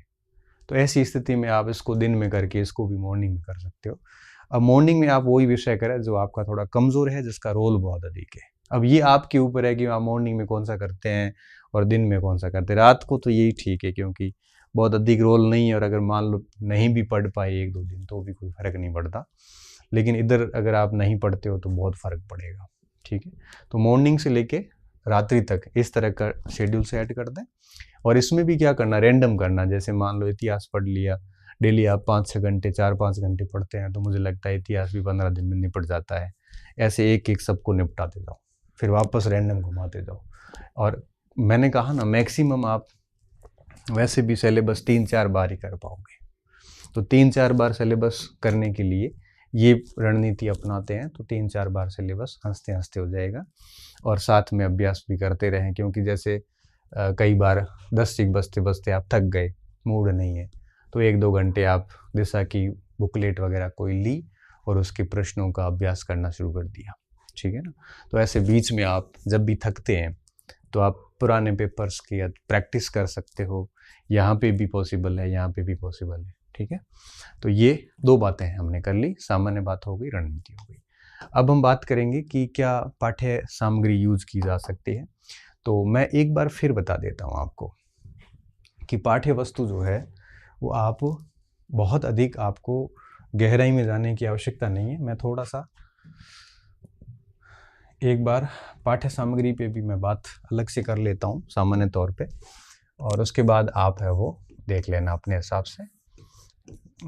तो ऐसी स्थिति में आप इसको दिन में करके इसको भी मॉर्निंग में कर सकते हो। अब मॉर्निंग में आप वही विषय करें जो आपका थोड़ा कमज़ोर है, जिसका रोल बहुत अधिक है। अब ये आपके ऊपर है कि आप मॉर्निंग में कौन सा करते हैं और दिन में कौन सा करते हैं। रात को तो यही ठीक है क्योंकि बहुत अधिक रोल नहीं है, और अगर मान लो नहीं भी पढ़ पाए 1-2 दिन तो भी कोई फ़र्क नहीं पड़ता, लेकिन इधर अगर आप नहीं पढ़ते हो तो बहुत फ़र्क पड़ेगा, ठीक है। तो मॉर्निंग से लेके रात्रि तक इस तरह का शेड्यूल सेट कर दें, और इसमें भी क्या करना, रैंडम करना। जैसे मान लो इतिहास पढ़ लिया, डेली आप 5-6 घंटे 4-5 घंटे पढ़ते हैं, तो मुझे लगता है इतिहास भी 15 दिन में निपट जाता है। ऐसे एक एक सबको निपटाते जाओ, फिर वापस रैंडम घुमाते जाओ। और मैंने कहा ना, मैक्सिमम आप वैसे भी सिलेबस 3-4 बार ही कर पाओगे, तो 3-4 बार सिलेबस करने के लिए ये रणनीति अपनाते हैं तो 3-4 बार सिलेबस हंसते हंसते हो जाएगा, और साथ में अभ्यास भी करते रहें। क्योंकि जैसे कई बार 10 सीख बजते बजते आप थक गए, मूड नहीं है, तो 1-2 घंटे आप दिशा की बुकलेट वगैरह कोई ली और उसके प्रश्नों का अभ्यास करना शुरू कर दिया, ठीक है ना। तो ऐसे बीच में आप जब भी थकते हैं तो आप पुराने पेपर्स की प्रैक्टिस कर सकते हो। यहाँ पे भी पॉसिबल है, यहाँ पे भी पॉसिबल है, ठीक है। तो ये 2 बातें हमने कर ली, सामान्य बात हो गई, रणनीति हो गई। अब हम बात करेंगे कि क्या पाठ्य सामग्री यूज की जा सकती है। तो मैं एक बार फिर बता देता हूँ आपको कि पाठ्य वस्तु जो है वो आप बहुत अधिक, आपको गहराई में जाने की आवश्यकता नहीं है। मैं थोड़ा सा एक बार पाठ्य सामग्री पे भी मैं बात अलग से कर लेता हूँ सामान्य तौर पे, और उसके बाद आप है वो देख लेना अपने हिसाब से।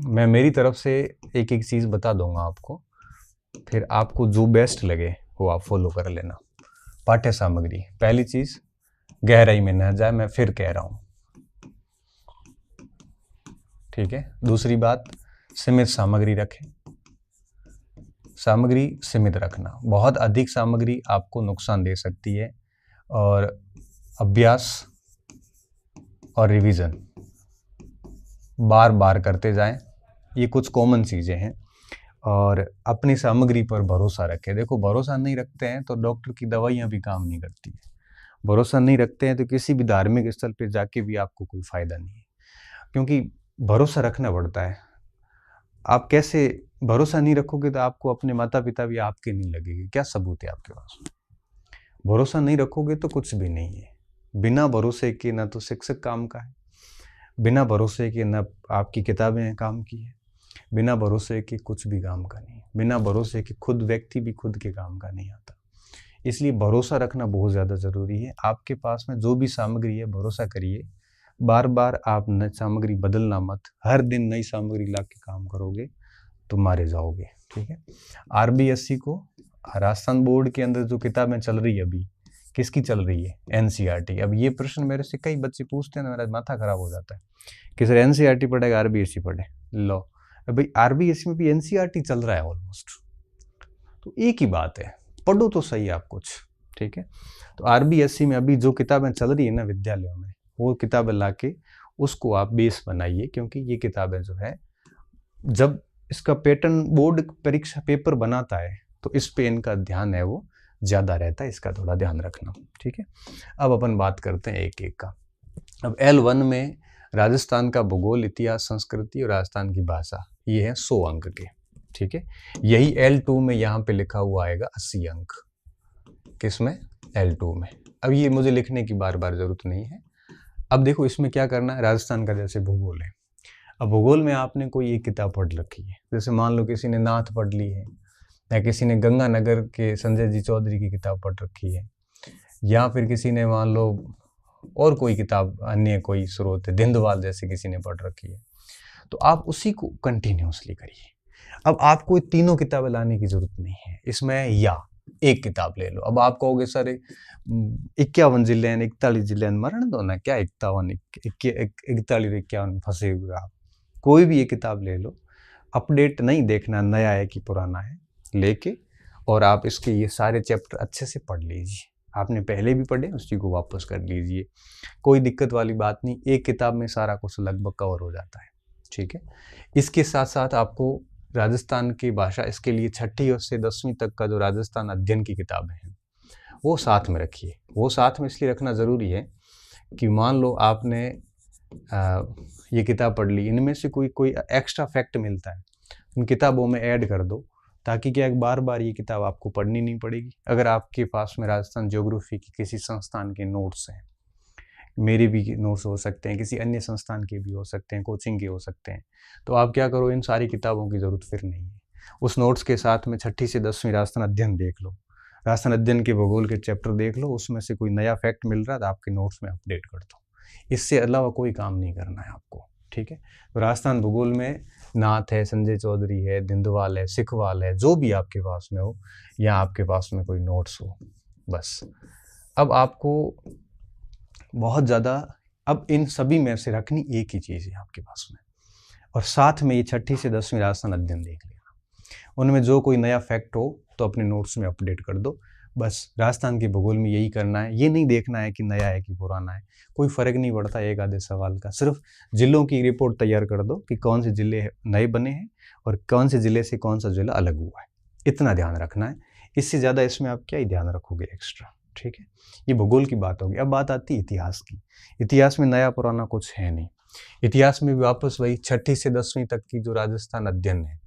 मैं मेरी तरफ से एक एक चीज़ बता दूंगा आपको, फिर आपको जो बेस्ट लगे वो आप फॉलो कर लेना। पाठ्य सामग्री, पहली चीज़ गहराई में न जाए, मैं फिर कह रहा हूँ, ठीक है। दूसरी बात, सीमित सामग्री रखें। सामग्री सीमित रखना, बहुत अधिक सामग्री आपको नुकसान दे सकती है, और अभ्यास और रिवीजन बार बार करते जाएं, ये कुछ कॉमन चीज़ें हैं। और अपनी सामग्री पर भरोसा रखें। देखो, भरोसा नहीं रखते हैं तो डॉक्टर की दवाइयाँ भी काम नहीं करती है, भरोसा नहीं रखते हैं तो किसी भी धार्मिक स्थल पे जाके भी आपको कोई फ़ायदा नहीं है, क्योंकि भरोसा रखना पड़ता है। आप कैसे भरोसा नहीं रखोगे तो आपको अपने माता पिता भी आपके नहीं लगेंगे, क्या सबूत है आपके पास? भरोसा नहीं रखोगे तो कुछ भी नहीं है। बिना भरोसे के ना तो शिक्षक काम का है, बिना भरोसे के ना आपकी किताबें काम की है, बिना भरोसे के कुछ भी काम का नहीं, बिना भरोसे के खुद व्यक्ति भी खुद के काम का नहीं आता। इसलिए भरोसा रखना बहुत ज़्यादा ज़रूरी है। आपके पास में जो भी सामग्री है भरोसा करिए, बार बार आप नई सामग्री बदलना मत, हर दिन नई सामग्री ला के काम करोगे तो मारे जाओगे। ठीक है। आरबीएससी को राजस्थान बोर्ड के अंदर जो किताबें चल रही है अभी, किसकी चल रही है? एनसीईआरटी। अब ये प्रश्न मेरे से कई बच्चे पूछते हैं, मेरा माथा खराब हो जाता है कि सर एनसीईआरटी पढ़ेगा आरबीएससी पढ़े। लो भाई, आरबीएससी में भी एनसीईआरटी चल रहा है ऑलमोस्ट, तो एक ही बात है, पढ़ो तो सही आप कुछ। ठीक है। तो आरबीएससी में अभी जो किताबें चल रही है ना विद्यालयों में, वो किताबें लाके उसको आप बेस बनाइए, क्योंकि ये किताबें जो है जब इसका पैटर्न बोर्ड परीक्षा पेपर बनाता है तो इस पे इनका ध्यान है वो ज़्यादा रहता है, इसका थोड़ा ध्यान रखना। ठीक है। अब अपन बात करते हैं एक एक का। अब L1 में राजस्थान का भूगोल, इतिहास, संस्कृति और राजस्थान की भाषा, ये है 100 अंक के। ठीक है। यही L2 में यहाँ पे लिखा हुआ आएगा 80 अंक। किसमें? L2 में। अब ये मुझे लिखने की बार बार जरूरत नहीं है। अब देखो इसमें क्या करना है, राजस्थान का जैसे भूगोल है, अब भूगोल में आपने कोई एक किताब पढ़ रखी है, जैसे मान लो किसी ने नाथ पढ़ ली है, या किसी ने गंगानगर के संजय जी चौधरी की किताब पढ़ रखी है, या फिर किसी ने मान लो और कोई किताब अन्य कोई स्रोत है, धिंदवाल जैसे किसी ने पढ़ रखी है, तो आप उसी को कंटिन्यूसली करिए। अब आपको तीनों किताबें लाने की जरूरत नहीं है इसमें, या एक किताब ले लो। अब आप कहोगे सर 51 जिले हैं, 41 जिले हैं, मरण दो ना, क्या 51 41 51 फंसे हुए आप, कोई भी एक किताब ले लो। अपडेट नहीं देखना नया है कि पुराना है, लेके और आप इसके ये सारे चैप्टर अच्छे से पढ़ लीजिए। आपने पहले भी पढ़े, उसी को वापस कर लीजिए, कोई दिक्कत वाली बात नहीं, एक किताब में सारा कुछ लगभग कवर हो जाता है। ठीक है। इसके साथ साथ आपको राजस्थान की भाषा, इसके लिए 6ठी से 10वीं तक का जो राजस्थान अध्ययन की किताबें हैं वो साथ में रखिए। वो साथ में इसलिए रखना ज़रूरी है कि मान लो आपने ये किताब पढ़ ली, इनमें से कोई एक्स्ट्रा फैक्ट मिलता है, उन किताबों में ऐड कर दो, ताकि क्या बार बार ये किताब आपको पढ़नी नहीं पड़ेगी। अगर आपके पास में राजस्थान ज्योग्राफी की किसी संस्थान के नोट्स हैं, मेरे भी नोट्स हो सकते हैं, किसी अन्य संस्थान के भी हो सकते हैं, कोचिंग के हो सकते हैं, तो आप क्या करो, इन सारी किताबों की ज़रूरत फिर नहीं है। उस नोट्स के साथ में 6ठी से 10वीं राजस्थान अध्ययन देख लो, राजस्थान अध्ययन के भूगोल के चैप्टर देख लो, उसमें से कोई नया फैक्ट मिल रहा है तो आपके नोट्स में अपडेट कर दो। इससे अलावा कोई काम नहीं करना है आपको। ठीक है। तो राजस्थान भूगोल में नाथ है, संजय चौधरी है, धिंदवाल है, सिखवाल है, जो भी आपके पास में हो, या आपके पास में कोई नोट्स हो, बस। अब आपको बहुत ज़्यादा, अब इन सभी में से रखनी एक ही चीज़ है आपके पास में, और साथ में ये 6ठी से 10वीं राजस्थान अध्ययन देख लेना। उनमें जो कोई नया फैक्ट हो तो अपने नोट्स में अपडेट कर दो। बस राजस्थान के भूगोल में यही करना है, ये नहीं देखना है कि नया है कि पुराना है, कोई फ़र्क नहीं पड़ता एक आधे सवाल का। सिर्फ जिलों की रिपोर्ट तैयार कर दो कि कौन से जिले नए बने हैं और कौन से ज़िले से कौन सा जिला अलग हुआ है, इतना ध्यान रखना है। इससे ज़्यादा इसमें आप क्या ही ध्यान रखोगे एक्स्ट्रा। ठीक है। ये भूगोल की बात होगी। अब बात आती है इतिहास की। इतिहास में नया पुराना कुछ है नहीं। इतिहास में भी वापस वही 6ठी से 10वीं तक की जो राजस्थान अध्ययन है,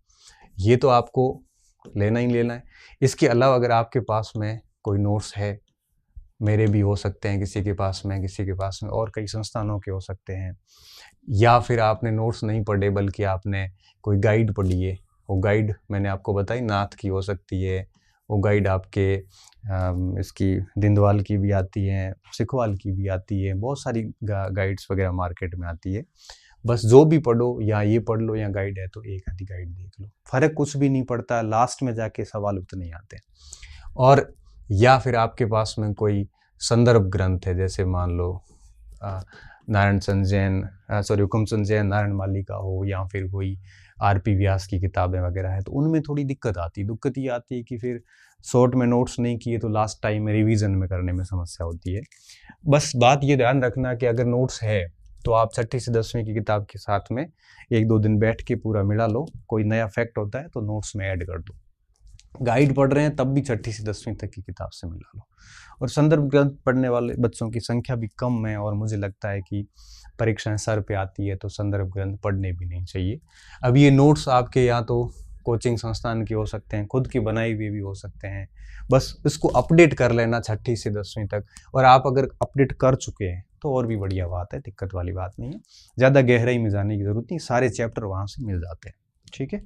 ये तो आपको लेना ही लेना है। इसके अलावा अगर आपके पास में कोई नोट्स है, मेरे भी हो सकते हैं, किसी के पास में और कई संस्थानों के हो सकते हैं, या फिर आपने नोट्स नहीं पढ़े बल्कि आपने कोई गाइड पढ़ी है, वो गाइड मैंने आपको बताई नाथ की हो सकती है, वो गाइड आपके इसकी धिंदवाल की भी आती है, सिखवाल की भी आती है, बहुत सारी गाइड्स वगैरह मार्केट में आती है। बस जो भी पढ़ो, या ये पढ़ लो या गाइड है तो एक आधी गाइड देख लो, फ़र्क कुछ भी नहीं पड़ता, लास्ट में जाके सवाल उतने ही आते हैं। और या फिर आपके पास में कोई संदर्भ ग्रंथ है, जैसे मान लो हुकुमचंद जैन, नारायण माली का हो, या फिर कोई आरपी व्यास की किताबें वगैरह है, तो उनमें थोड़ी दिक्कत आती है। दिक्कत ये आती है कि फिर शॉर्ट में नोट्स नहीं किए तो लास्ट टाइम में रिवीजन में करने में समस्या होती है। बस बात ये ध्यान रखना कि अगर नोट्स है तो आप 6ठी से 10वीं की किताब के साथ में 1-2 दिन बैठ के पूरा मिला लो, कोई नया फैक्ट होता है तो नोट्स में ऐड कर दो। गाइड पढ़ रहे हैं तब भी 6ठी से 10वीं तक की किताब से मिला लो। और संदर्भ ग्रंथ पढ़ने वाले बच्चों की संख्या भी कम है, और मुझे लगता है कि परीक्षाएं सर पे आती है तो संदर्भ ग्रंथ पढ़ने भी नहीं चाहिए। अब ये नोट्स आपके या तो कोचिंग संस्थान के हो सकते हैं, खुद की बनाई हुई भी हो सकते हैं, बस इसको अपडेट कर लेना 6ठी से 10वीं तक। और आप अगर अपडेट कर चुके हैं तो और भी बढ़िया बात है, दिक्कत वाली बात नहीं है, ज़्यादा गहराई में जाने की ज़रूरत नहीं, सारे चैप्टर वहाँ से मिल जाते हैं। ठीक है।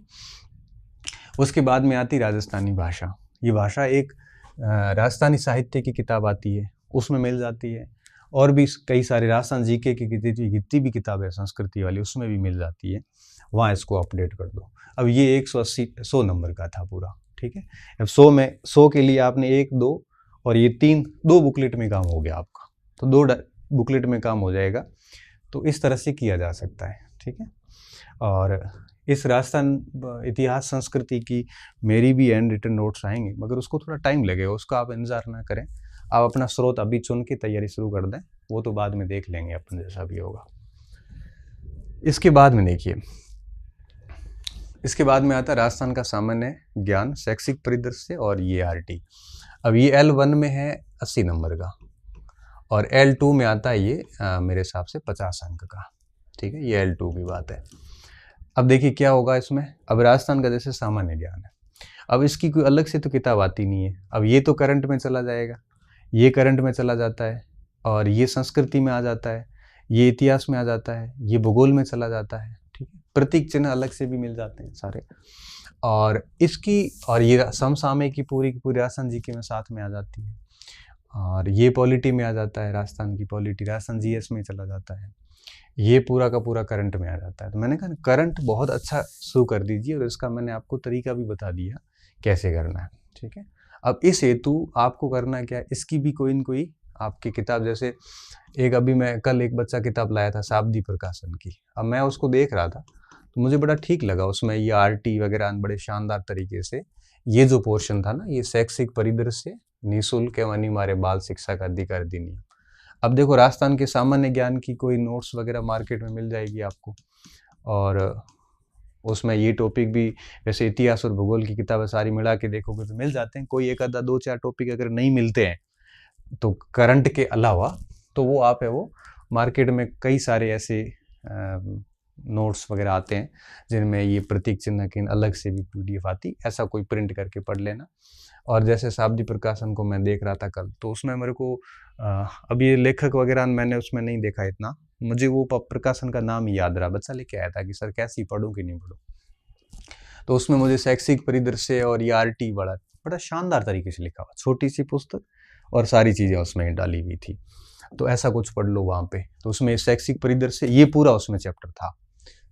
उसके बाद में आती राजस्थानी भाषा। ये भाषा एक राजस्थानी साहित्य की किताब आती है, उसमें मिल जाती है, और भी कई सारे राजस्थान जीके की जितनी भी किताब है संस्कृति वाली उसमें भी मिल जाती है, वहाँ इसको अपडेट कर दो। अब ये 180 नंबर का था पूरा। ठीक है। अब 100 के लिए आपने 1, 2 और ये 2 बुकलेट में काम हो गया आपका, तो 2 बुकलेट में काम हो जाएगा। तो इस तरह से किया जा सकता है। ठीक है। और इस राजस्थान इतिहास संस्कृति की मेरी भी हैंड रिटन नोट्स आएंगे, मगर उसको थोड़ा टाइम लगेगा, उसका आप इंतज़ार ना करें। आप अपना स्रोत अभी चुन के तैयारी शुरू कर दें, वो तो बाद में देख लेंगे अपन जैसा भी होगा। इसके बाद में देखिए, इसके बाद में आता है राजस्थान का सामान्य ज्ञान, शैक्षिक परिदृश्य और ये आरटी। अब ये L1 में है 80 नंबर का, और L2 में आता है ये मेरे हिसाब से 50 अंक का। ठीक है, ये L2 की बात है। अब देखिए क्या होगा इसमें। अब राजस्थान का जैसे सामान्य ज्ञान है, अब इसकी कोई अलग से तो किताब आती नहीं है। अब ये तो करंट में चला जाएगा, ये करंट में चला जाता है, और ये संस्कृति में आ जाता है, ये इतिहास में आ जाता है, ये भूगोल में चला जाता है। ठीक है। प्रतीक चिन्ह अलग से भी मिल जाते हैं सारे, और इसकी और ये समसामयिक की पूरी राजस्थान जीके में साथ में आ जाती है, और ये पॉलिटी में आ जाता है, राजस्थान की पॉलिटी राजस्थान जीएस में चला जाता है, ये पूरा का पूरा करंट में आ जाता है। तो मैंने कहा करंट बहुत अच्छा शुरू कर दीजिए, और इसका मैंने आपको तरीका भी बता दिया कैसे करना है। ठीक है। अब इस हेतु आपको करना क्या है, इसकी भी कोई न कोई आपकी किताब, जैसे एक अभी मैं कल एक बच्चा किताब लाया था शाब्दी प्रकाशन की, अब मैं उसको देख रहा था तो मुझे बड़ा ठीक लगा, उसमें ये आरटी वगैरह बड़े शानदार तरीके से ये जो पोर्शन था ना, ये शैक्षिक परिदृश्य निःशुल्क एवं अनिवार्य बाल शिक्षा का अधिकार अधिनियम। अब देखो राजस्थान के सामान्य ज्ञान की कोई नोट्स वगैरह मार्केट में मिल जाएगी आपको, और उसमें ये टॉपिक भी, वैसे इतिहास और भूगोल की किताबें सारी मिला के देखोगे तो मिल जाते हैं। कोई एक आधा 2-4 टॉपिक अगर नहीं मिलते हैं तो करंट के अलावा, तो वो आप है वो मार्केट में कई सारे ऐसे नोट्स वगैरह आते हैं जिनमें ये प्रतीक चिन्ह की अलग से भी PDF आती, ऐसा कोई प्रिंट करके पढ़ लेना। और जैसे शाब्दी प्रकाशन को मैं देख रहा था कल, तो उसमें मेरे को अब ये लेखक वगैरह मैंने उसमें नहीं देखा इतना, मुझे वो प्रकाशन का नाम ही याद रहा, बच्चा लेके आया था कि सर कैसी पढ़ूं कि नहीं पढ़ूं, तो उसमें मुझे शैक्षिक परिदृश्य और ये आरटी बड़ा शानदार तरीके से लिखा हुआ, छोटी सी पुस्तक और सारी चीज़ें उसमें डाली हुई थी। तो ऐसा कुछ पढ़ लो वहाँ पे, तो उसमें शैक्षिक परिदृश्य ये पूरा उसमें चैप्टर था,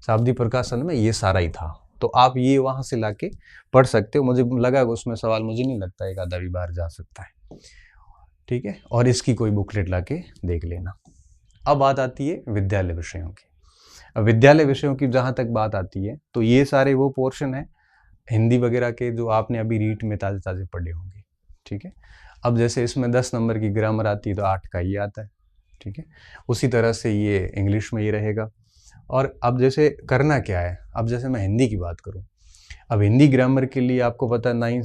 शाब्दी प्रकाशन में ये सारा ही था, तो आप ये वहाँ से लाके पढ़ सकते हो। मुझे लगा कि उसमें सवाल, मुझे नहीं लगता एक आधा भी बार जा सकता है। ठीक है। और इसकी कोई बुकलेट लाके देख लेना। अब बात आती है विद्यालय विषयों की। अब विद्यालय विषयों की जहाँ तक बात आती है, तो ये सारे वो पोर्शन है हिंदी वगैरह के जो आपने अभी रीट में ताज़े ताज़े पढ़े होंगे। ठीक है। अब जैसे इसमें 10 नंबर की ग्रामर आती है तो 8 का ये आता है। ठीक है। उसी तरह से ये इंग्लिश में ये रहेगा। और अब जैसे करना क्या है, अब जैसे मैं हिंदी की बात करूं, अब हिंदी ग्रामर के लिए आपको पता 9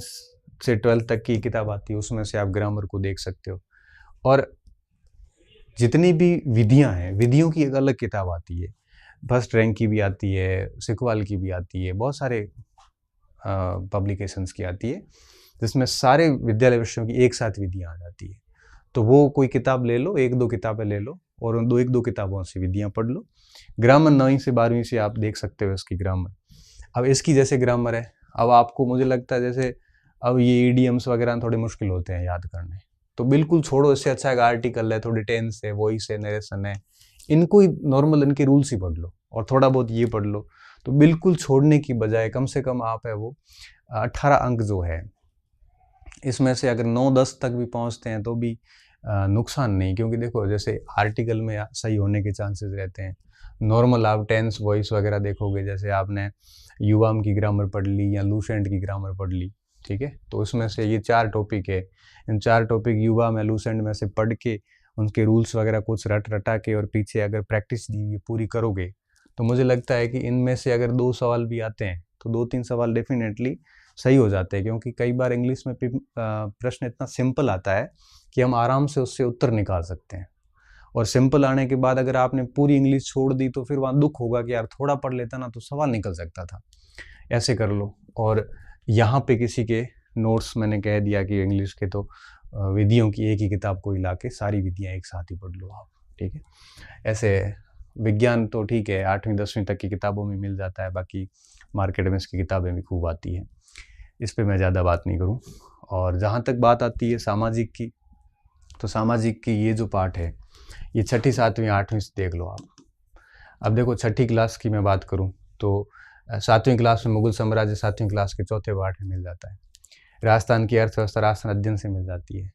से 12 तक की किताब आती है, उसमें से आप ग्रामर को देख सकते हो। और जितनी भी विधियां हैं, विधियों की एक अलग किताब आती है, फर्स्ट रैंक की भी आती है, सिखवाल की भी आती है, बहुत सारे पब्लिकेशंस की आती है, जिसमें सारे विद्यालय विषयों की एक साथ विधियां आ जाती है। तो वो कोई किताब ले लो, 1-2 किताबें ले लो, और उन 1-2 किताबों से विधियां पढ़ लो। ग्रामर 9वीं से 12वीं से आप देख सकते हो इसकी ग्रामर। अब इसकी जैसे ग्रामर है, अब आपको मुझे लगता है जैसे अब ये ईडियम्स वगैरह थोड़े मुश्किल होते हैं याद करने, तो बिल्कुल छोड़ो, इससे अच्छा एक आर्टिकल है, थोड़ी टेंस है, वॉइस है, नरेशन है, इनको ही नॉर्मल इनके रूल्स ही पढ़ लो, और थोड़ा बहुत ये पढ़ लो। तो बिल्कुल छोड़ने की बजाय कम से कम आप है वो 18 अंक जो है, इसमें से अगर 9-10 तक भी पहुंचते हैं तो भी नुकसान नहीं, क्योंकि देखो जैसे आर्टिकल में सही होने के चांसेस रहते हैं। नॉर्मल आप टेंस वॉइस वगैरह देखोगे, जैसे आपने युवाम की ग्रामर पढ़ ली या लूसेंट की ग्रामर पढ़ ली, ठीक है, तो उसमें से ये 4 टॉपिक है, इन 4 टॉपिक युवाम या लूसेंट में से पढ़ के उनके रूल्स वगैरह कुछ रटा के और पीछे अगर प्रैक्टिस दी पूरी करोगे, तो मुझे लगता है कि इनमें से अगर 2 सवाल भी आते हैं तो 2-3 सवाल डेफिनेटली सही हो जाते हैं, क्योंकि कई बार इंग्लिश में प्रश्न इतना सिंपल आता है कि हम आराम से उससे उत्तर निकाल सकते हैं। और सिंपल आने के बाद अगर आपने पूरी इंग्लिश छोड़ दी तो फिर वहाँ दुख होगा कि यार थोड़ा पढ़ लेता ना तो सवाल निकल सकता था। ऐसे कर लो। और यहाँ पे किसी के नोट्स मैंने कह दिया कि इंग्लिश के तो विधियों की एक ही किताब को हिला के सारी विधियाँ एक साथ ही पढ़ लो आप, ठीक है। ऐसे विज्ञान तो ठीक है 8वीं 10वीं तक की किताबों में मिल जाता है, बाकी मार्केट में इसकी किताबें भी खूब आती हैं, इस पे मैं ज़्यादा बात नहीं करूँ। और जहाँ तक बात आती है सामाजिक की, तो सामाजिक की ये जो पार्ट है ये 6ठी 7वीं 8वीं से देख लो आप। अब देखो 6ठी क्लास की मैं बात करूँ तो 7वीं क्लास में मुगल साम्राज्य 7वीं क्लास के चौथे पार्ट में मिल जाता है। राजस्थान की अर्थव्यवस्था राजस्थान अध्ययन से मिल जाती है।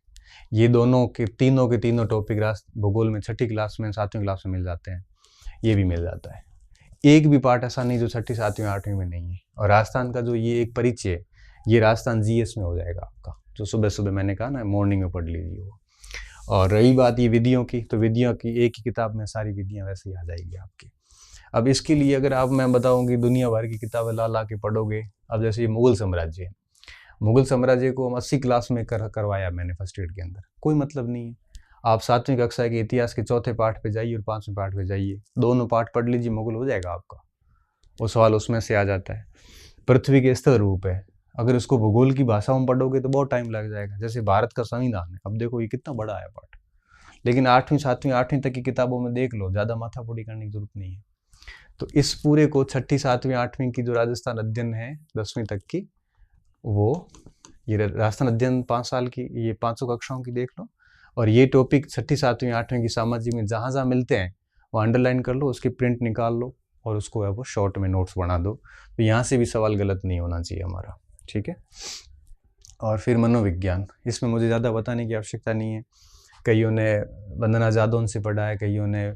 ये दोनों के तीनों टॉपिक भूगोल में 6ठी क्लास में 7वीं क्लास में मिल जाते हैं, ये भी मिल जाता है। एक भी पार्ट ऐसा नहीं जो 6ठी 7वीं 8वीं में नहीं है। और राजस्थान का जो ये एक परिचय है ये राजस्थान जीएस में हो जाएगा आपका, जो सुबह सुबह मैंने कहा ना मॉर्निंग में पढ़ लीजिए वो। और रही बात ये विधियों की, तो विधियों की एक ही किताब में सारी विधियाँ वैसे ही आ जाएगी आपकी। अब इसके लिए अगर आप मैं बताऊँ कि दुनिया भर की किताबें ला ला के पढ़ोगे, अब जैसे ये मुगल साम्राज्य है, मुगल साम्राज्य को हम 80 क्लास में करवाया मैंने फर्स्ट ईयर के अंदर, कोई मतलब नहीं है। आप 7वीं कक्षा के इतिहास के चौथे पाठ पे जाइए और 5वें पाठ पे जाइए, दोनों पाठ पढ़ लीजिए, मुगल हो जाएगा आपका। वो सवाल उसमें से आ जाता है। पृथ्वी के स्तर रूप है, अगर उसको भूगोल की भाषा में पढ़ोगे तो बहुत टाइम लग जाएगा। जैसे भारत का संविधान है, अब देखो ये कितना बड़ा है पाठ, लेकिन 8वीं 7वीं 8वीं तक की किताबों में देख लो, ज़्यादा माथापच्ची करने की जरूरत नहीं है। तो इस पूरे को 6ठी 7वीं 8वीं की जो राजस्थान अध्ययन है 10वीं तक की, वो ये राजस्थान अध्ययन 5 साल की, ये 500 कक्षाओं की देख लो। और ये टॉपिक 6ठी 7वीं 8वीं की सामाजिक में जहाँ जहाँ मिलते हैं वो अंडरलाइन कर लो, उसकी प्रिंट निकाल लो और उसको है वो शॉर्ट में नोट्स बना दो। तो यहाँ से भी सवाल गलत नहीं होना चाहिए हमारा, ठीक है। और फिर मनोविज्ञान, इसमें मुझे ज़्यादा बताने की आवश्यकता नहीं है। कईयों ने वंदना जादौन से पढ़ा है, कईयों ने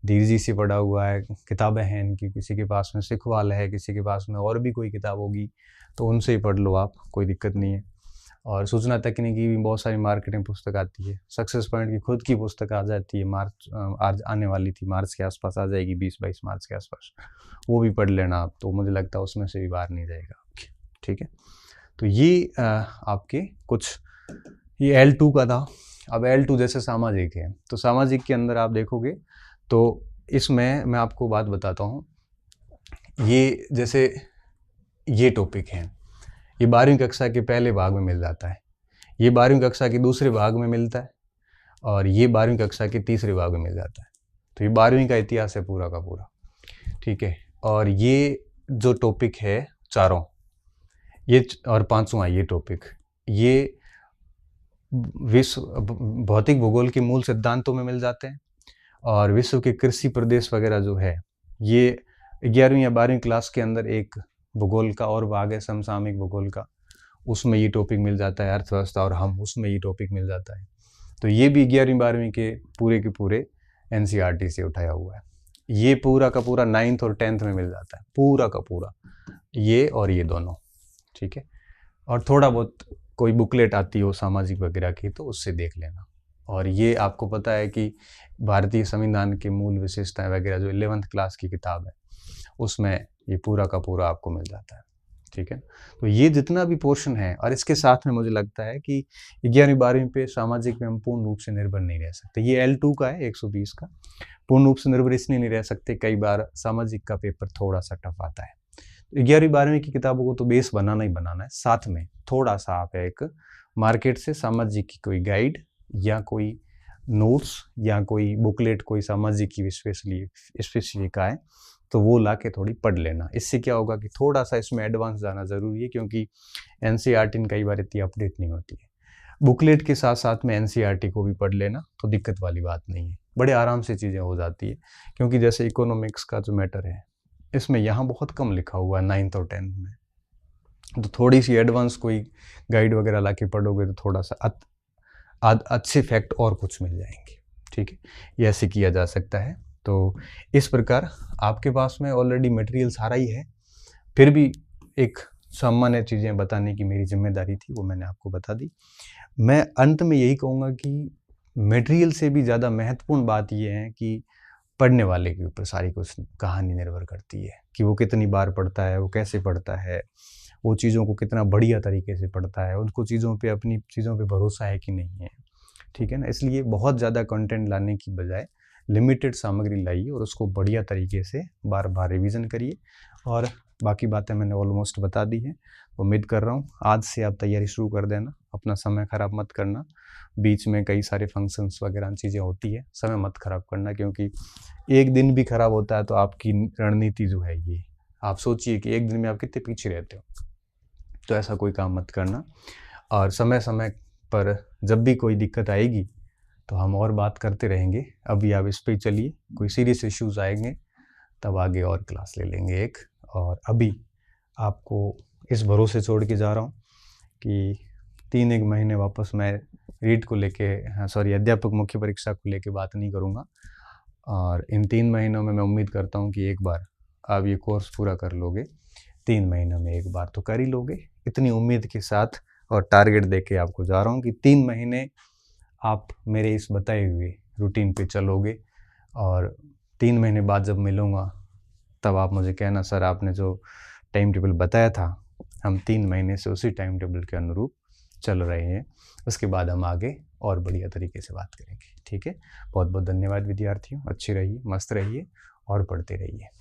धीर जी से पढ़ा हुआ है, किताबें हैं इनकी, किसी के पास में सिखवाल है, किसी के पास में और भी कोई किताब होगी तो उनसे ही पढ़ लो आप, कोई दिक्कत नहीं है। और सूचना तकनीकी की भी बहुत सारी मार्केटिंग पुस्तक आती है। सक्सेस पॉइंट की खुद की पुस्तक आ जाती है, आज आने वाली थी, मार्च के आसपास आ जाएगी, 20-22 मार्च के आसपास, वो भी पढ़ लेना आप, तो मुझे लगता है उसमें से भी बाहर नहीं जाएगा आपके, ठीक है। तो ये आपके कुछ, ये L2 का था। अब L2 जैसे सामाजिक है, तो सामाजिक के अंदर आप देखोगे तो इसमें मैं आपको बात बताता हूँ, ये जैसे ये टॉपिक है, ये 12वीं कक्षा के पहले भाग में मिल जाता है, ये 12वीं कक्षा के दूसरे भाग में मिलता है, और ये 12वीं कक्षा के तीसरे भाग में मिल जाता है। तो ये 12वीं का इतिहास है पूरा का पूरा, ठीक है। और ये जो टॉपिक है चारों, ये और 5वां ये टॉपिक, ये विश्व भौतिक भूगोल के मूल सिद्धांतों में मिल जाते हैं। और विश्व के कृषि प्रदेश वगैरह जो है, ये 11वीं या 12वीं क्लास के अंदर एक भूगोल का और भाग है समसामयिक भूगोल का, उसमें ये टॉपिक मिल जाता है, अर्थव्यवस्था और हम, उसमें ये टॉपिक मिल जाता है। तो ये भी 11वीं 12वीं के पूरे NCERT से उठाया हुआ है। ये पूरा का पूरा 9th और 10th में मिल जाता है, पूरा का पूरा, ये और ये दोनों, ठीक है। और थोड़ा बहुत कोई बुकलेट आती हो सामाजिक वगैरह की तो उससे देख लेना। और ये आपको पता है कि भारतीय संविधान के मूल विशेषताएं वगैरह जो 11th क्लास की किताब है उसमें ये पूरा का पूरा आपको मिल जाता है, ठीक है। तो ये जितना भी पोर्शन है, और इसके साथ में मुझे लगता है कि 11वीं 12वीं पे सामाजिक में हम पूर्ण रूप से निर्भर नहीं रह सकते। ये L2 का है 120 का, पूर्ण रूप से निर्भर इसलिए नहीं रह सकते, कई बार सामाजिक का पेपर थोड़ा सा टफ आता है। 11वीं 12वीं की किताबों को तो बेस बनाना ही बनाना है, साथ में थोड़ा सा आप एक मार्केट से सामाजिक की कोई गाइड या कोई नोट्स या कोई बुकलेट कोई सामाजिक की स्पेसिफिक आए तो वो ला के थोड़ी पढ़ लेना। इससे क्या होगा कि थोड़ा सा इसमें एडवांस जाना ज़रूरी है, क्योंकि NCERT कई बार इतनी अपडेट नहीं होती है। बुकलेट के साथ साथ में NCERT को भी पढ़ लेना तो दिक्कत वाली बात नहीं है, बड़े आराम से चीज़ें हो जाती है। क्योंकि जैसे इकोनॉमिक्स का जो मैटर है इसमें यहाँ बहुत कम लिखा हुआ है 9th और 10th में, तो थोड़ी सी एडवांस कोई गाइड वगैरह ला के पढ़ोगे तो थोड़ा सा अच्छे फैक्ट और कुछ मिल जाएंगे, ठीक है। ये ऐसे किया जा सकता है। तो इस प्रकार आपके पास में ऑलरेडी मटेरियल सारा ही है, फिर भी एक सामान्य चीज़ें बताने की मेरी जिम्मेदारी थी, वो मैंने आपको बता दी। मैं अंत में यही कहूँगा कि मटेरियल से भी ज़्यादा महत्वपूर्ण बात ये है कि पढ़ने वाले के ऊपर सारी कुछ कहानी निर्भर करती है कि वो कितनी बार पढ़ता है, वो कैसे पढ़ता है, वो चीज़ों को कितना बढ़िया तरीके से पढ़ता है, उनको चीज़ों पे अपनी चीज़ों पे भरोसा है कि नहीं है, ठीक है ना। इसलिए बहुत ज़्यादा कंटेंट लाने की बजाय लिमिटेड सामग्री लाइए और उसको बढ़िया तरीके से बार बार रिवीजन करिए। और बाकी बातें मैंने ऑलमोस्ट बता दी हैं। उम्मीद कर रहा हूँ आज से आप तैयारी शुरू कर देना, अपना समय ख़राब मत करना। बीच में कई सारे फंक्शंस वगैरह चीज़ें होती है, समय मत ख़राब करना, क्योंकि एक दिन भी ख़राब होता है तो आपकी रणनीति जो है ये, आप सोचिए कि एक दिन में आप कितने पीछे रहते हो। तो ऐसा कोई काम मत करना। और समय समय पर जब भी कोई दिक्कत आएगी तो हम और बात करते रहेंगे। अभी आप इस पे चलिए, कोई सीरियस इश्यूज़ आएंगे तब आगे और क्लास ले लेंगे एक। और अभी आपको इस भरोसे छोड़ के जा रहा हूँ कि 3-1 महीने वापस मैं रीट को लेके सॉरी अध्यापक मुख्य परीक्षा को लेके बात नहीं करूँगा। और इन 3 महीनों में मैं उम्मीद करता हूँ कि एक बार आप ये कोर्स पूरा कर लोगे। 3 महीनों में एक बार तो कर ही लोगे, इतनी उम्मीद के साथ और टारगेट दे के आपको जा रहा हूँ कि 3 महीने आप मेरे इस बताए हुए रूटीन पे चलोगे। और 3 महीने बाद जब मिलूँगा तब आप मुझे कहना, सर आपने जो टाइम टेबल बताया था हम 3 महीने से उसी टाइम टेबल के अनुरूप चल रहे हैं। उसके बाद हम आगे और बढ़िया तरीके से बात करेंगे, ठीक है। बहुत बहुत धन्यवाद विद्यार्थियों, अच्छे रहिए, मस्त रहिए और पढ़ते रहिए।